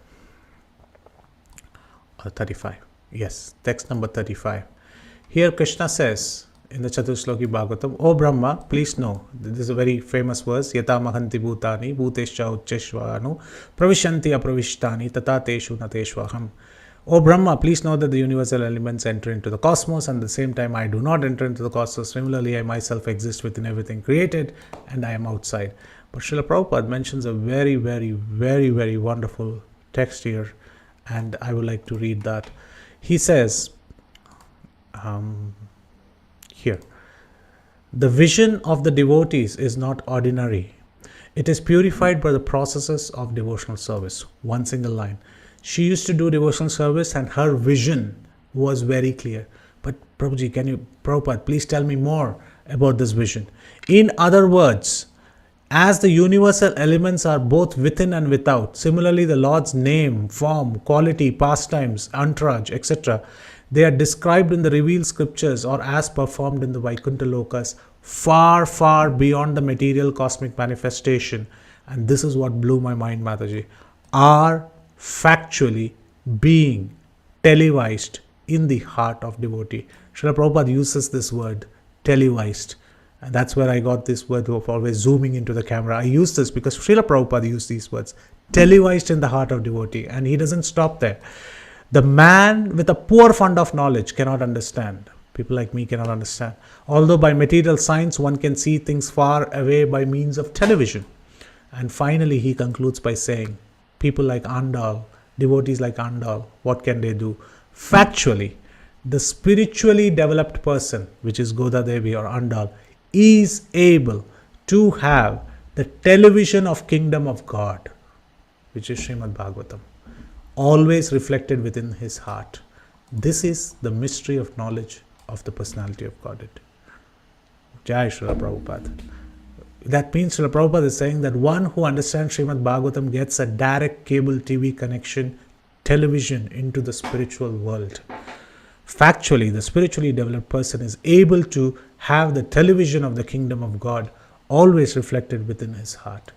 or 35. Yes, text number 35. Here Krishna says in the Chatushloki Bhagavatam, O Brahma, please know, this is a very famous verse, Yata mahanti bhutani bhutescha uchcheshvanu pravishanti apravishtani tata teshu nateshvaham. O Brahma, please know that the universal elements enter into the cosmos, and at the same time I do not enter into the cosmos. Similarly, I myself exist within everything created, and I am outside. But Srila Prabhupada mentions a very, very, very, very wonderful text here, and I would like to read that. He says, here, the vision of the devotees is not ordinary. It is purified by the processes of devotional service. One single line. She used to do devotional service and her vision was very clear. But Prabhuji, Prabhupada, please tell me more about this vision. In other words, as the universal elements are both within and without, similarly the Lord's name, form, quality, pastimes, entourage, etc., They are described in the revealed scriptures or as performed in the Vaikuntha Lokas, far, far beyond the material cosmic manifestation. And this is what blew my mind, Mataji. Are factually being televised in the heart of devotee. Srila Prabhupada uses this word, televised. And that's where I got this word of always zooming into the camera. I use this because Srila Prabhupada used these words, televised in the heart of devotee. And he doesn't stop there. The man with a poor fund of knowledge cannot understand. People like me cannot understand. Although by material science one can see things far away by means of television. And finally he concludes by saying, people like Andal, devotees like Andal, what can they do? Factually, the spiritually developed person, which is Goda Devi or Andal, is able to have the television of kingdom of God, which is Srimad Bhagavatam, always reflected within his heart. This is the mystery of knowledge of the personality of Godhead. Jai Srila Prabhupada. That means Srila Prabhupada is saying that one who understands Srimad Bhagavatam gets a direct cable TV connection, television into the spiritual world. Factually, the spiritually developed person is able to have the television of the kingdom of God always reflected within his heart.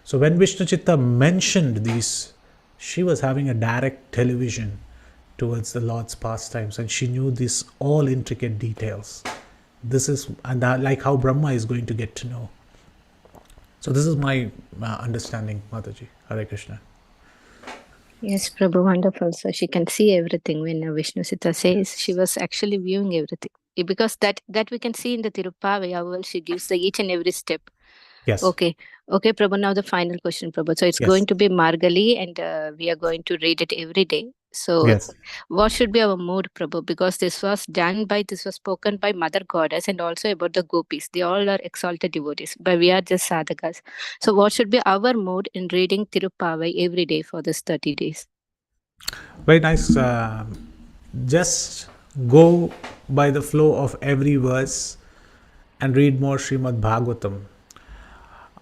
So when Vishnu Chitta mentioned these, she was having a direct television towards the Lord's pastimes, and she knew these all intricate details. This is, and that, like how Brahma is going to get to know. So this is my understanding, Mataji. Hare Krishna. Yes, Prabhu, wonderful. So she can see everything when Vishnu Sita says she was actually viewing everything. Because that we can see in the Tiruppavi, how well she gives the each and every step. Yes. Okay, Prabhu. Now the final question, Prabhu. So it's Yes. going to be Margali, and we are going to read it every day. So Yes. what should be our mood, Prabhu? Because this was spoken by Mother Goddess and also about the gopis. They all are exalted devotees, but we are just sadhakas. So what should be our mood in reading Tiruppavi every day for this 30 days? Very nice. Just go by the flow of every verse and read more Srimad Bhagavatam.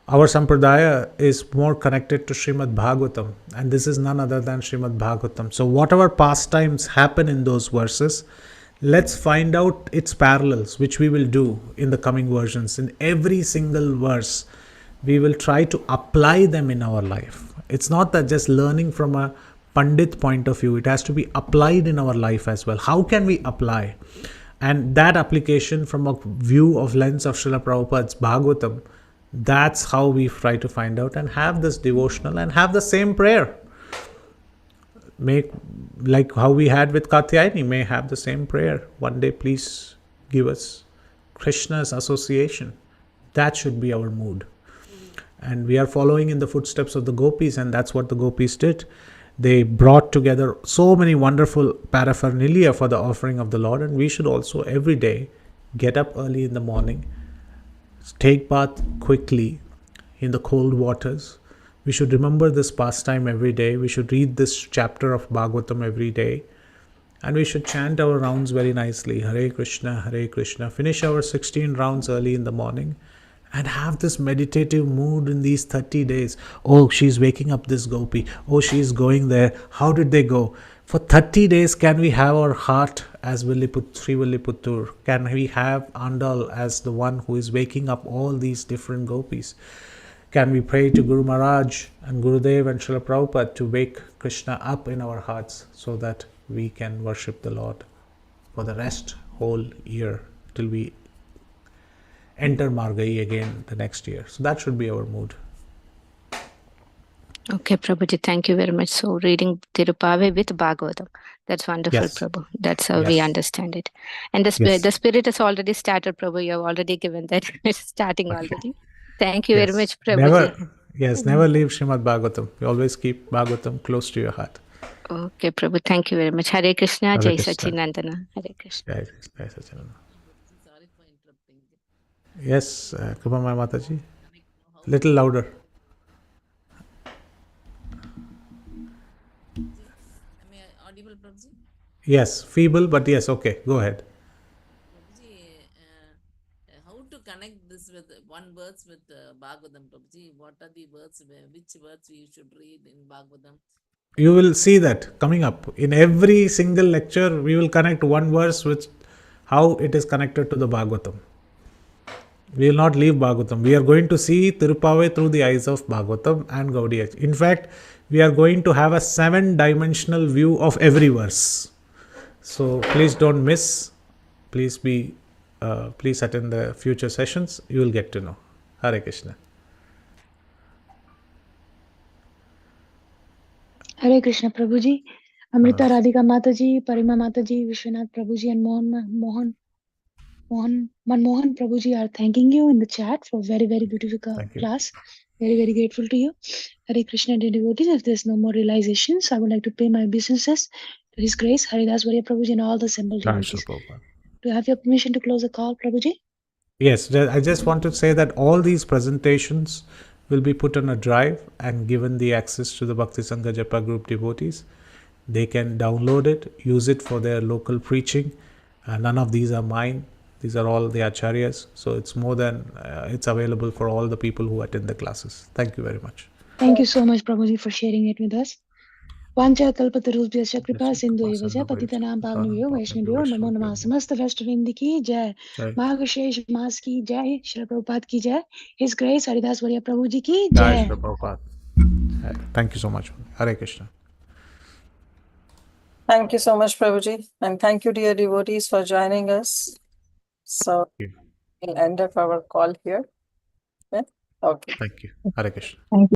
Our Sampradaya is more connected to Srimad Bhagavatam, and this is none other than Srimad Bhagavatam. So whatever pastimes happen in those verses, let's find out its parallels, which we will do in the coming versions. In every single verse, we will try to apply them in our life. It's not that just learning from a Pandit point of view, it has to be applied in our life as well. How can we apply? And that application from a view of lens of Srila Prabhupada's Bhagavatam, that's how we try to find out and have this devotional and have the same prayer. Make like how we had with Katyayani, may have the same prayer. One day, please give us Krishna's association. That should be our mood. And we are following in the footsteps of the gopis, and that's what the gopis did. They brought together so many wonderful paraphernalia for the offering of the Lord, and we should also every day get up early in the morning, take bath quickly in the cold waters. We should remember this pastime every day. We should read this chapter of Bhagavatam every day. And we should chant our rounds very nicely. Hare Krishna, Hare Krishna. Finish our 16 rounds early in the morning and have this meditative mood in these 30 days. Oh, she's waking up this gopi. Oh, she's going there. How did they go? For 30 days, can we have our heart as Sri Villiputtur? Can we have Andal as the one who is waking up all these different gopis? Can we pray to Guru Maharaj and Gurudev and Srila Prabhupada to wake Krishna up in our hearts so that we can worship the Lord for the rest whole year till we enter Margai again the next year. So that should be our mood. Okay, Prabhuji, thank you very much. So reading Tiruppavi with Bhagavatam. That's wonderful, Yes. Prabhu. That's how we Yes. understand it. And the Yes. spirit has already started, Prabhu. You have already given that. It's starting Okay. already. Thank you very Yes. much, Prabhuji. Never leave Srimad Bhagavatam. You always keep Bhagavatam close to your heart. Okay, Prabhu. Thank you very much. Hare Krishna, Hare Jai Krishna. Sachinandana. Hare Krishna. Jai Sachinandana. Yes, Kripamaya Mataji. Little louder. Am I audible, Prabhuji? Yes, feeble, but yes, okay. Go ahead. Prabhuji, how to connect this with one words with Bhagavatam, Prabhuji? What are the words, which words we should read in Bhagavatam? You will see that coming up. In every single lecture, we will connect one verse with how it is connected to the Bhagavatam. We will not leave Bhagavatam. We are going to see Tirupavai through the eyes of Bhagavatam and Gaudiya. In fact, we are going to have a 7-dimensional view of every verse. So please don't miss. Please please attend the future sessions. You will get to know. Hare Krishna. Hare Krishna Prabhuji. Amrita Radhika Mataji, Parima Mataji, Vishwanath Prabhuji, and Manmohan Prabhuji are thanking you in the chat for very, very beautiful class. Very, very grateful to you. Hare Krishna, dear devotees. If there's no more realizations, I would like to pay my obeisances to His Grace, Haridas Varya Prabhuji, and all the assembled devotees. Do I have your permission to close the call, Prabhuji? Yes, I just want to say that all these presentations will be put on a drive and given the access to the Bhakti Sangha Japa group devotees. They can download it, use it for their local preaching. None of these are mine. These are all the acharyas. So it's more than, it's available for all the people who attend the classes. Thank you very much. Thank you so much, Prabhuji, for sharing it with us. Vancha kalpatarubhyasya kripa sindhu evacha patitanam pavnebhyo vaishnavyo namo namah. Samasta Vashnavinda ki jai. Margashish Mas ki jai. Srila Prabhupada ki jai. His Grace Haridas Varya Prabhuji ki jai. Thank you so much. Hare Krishna. Thank you so much, Prabhuji. And thank you, dear devotees, for joining us. So we'll end up our call here. Okay. Thank you. Hare Krishna. Thank you.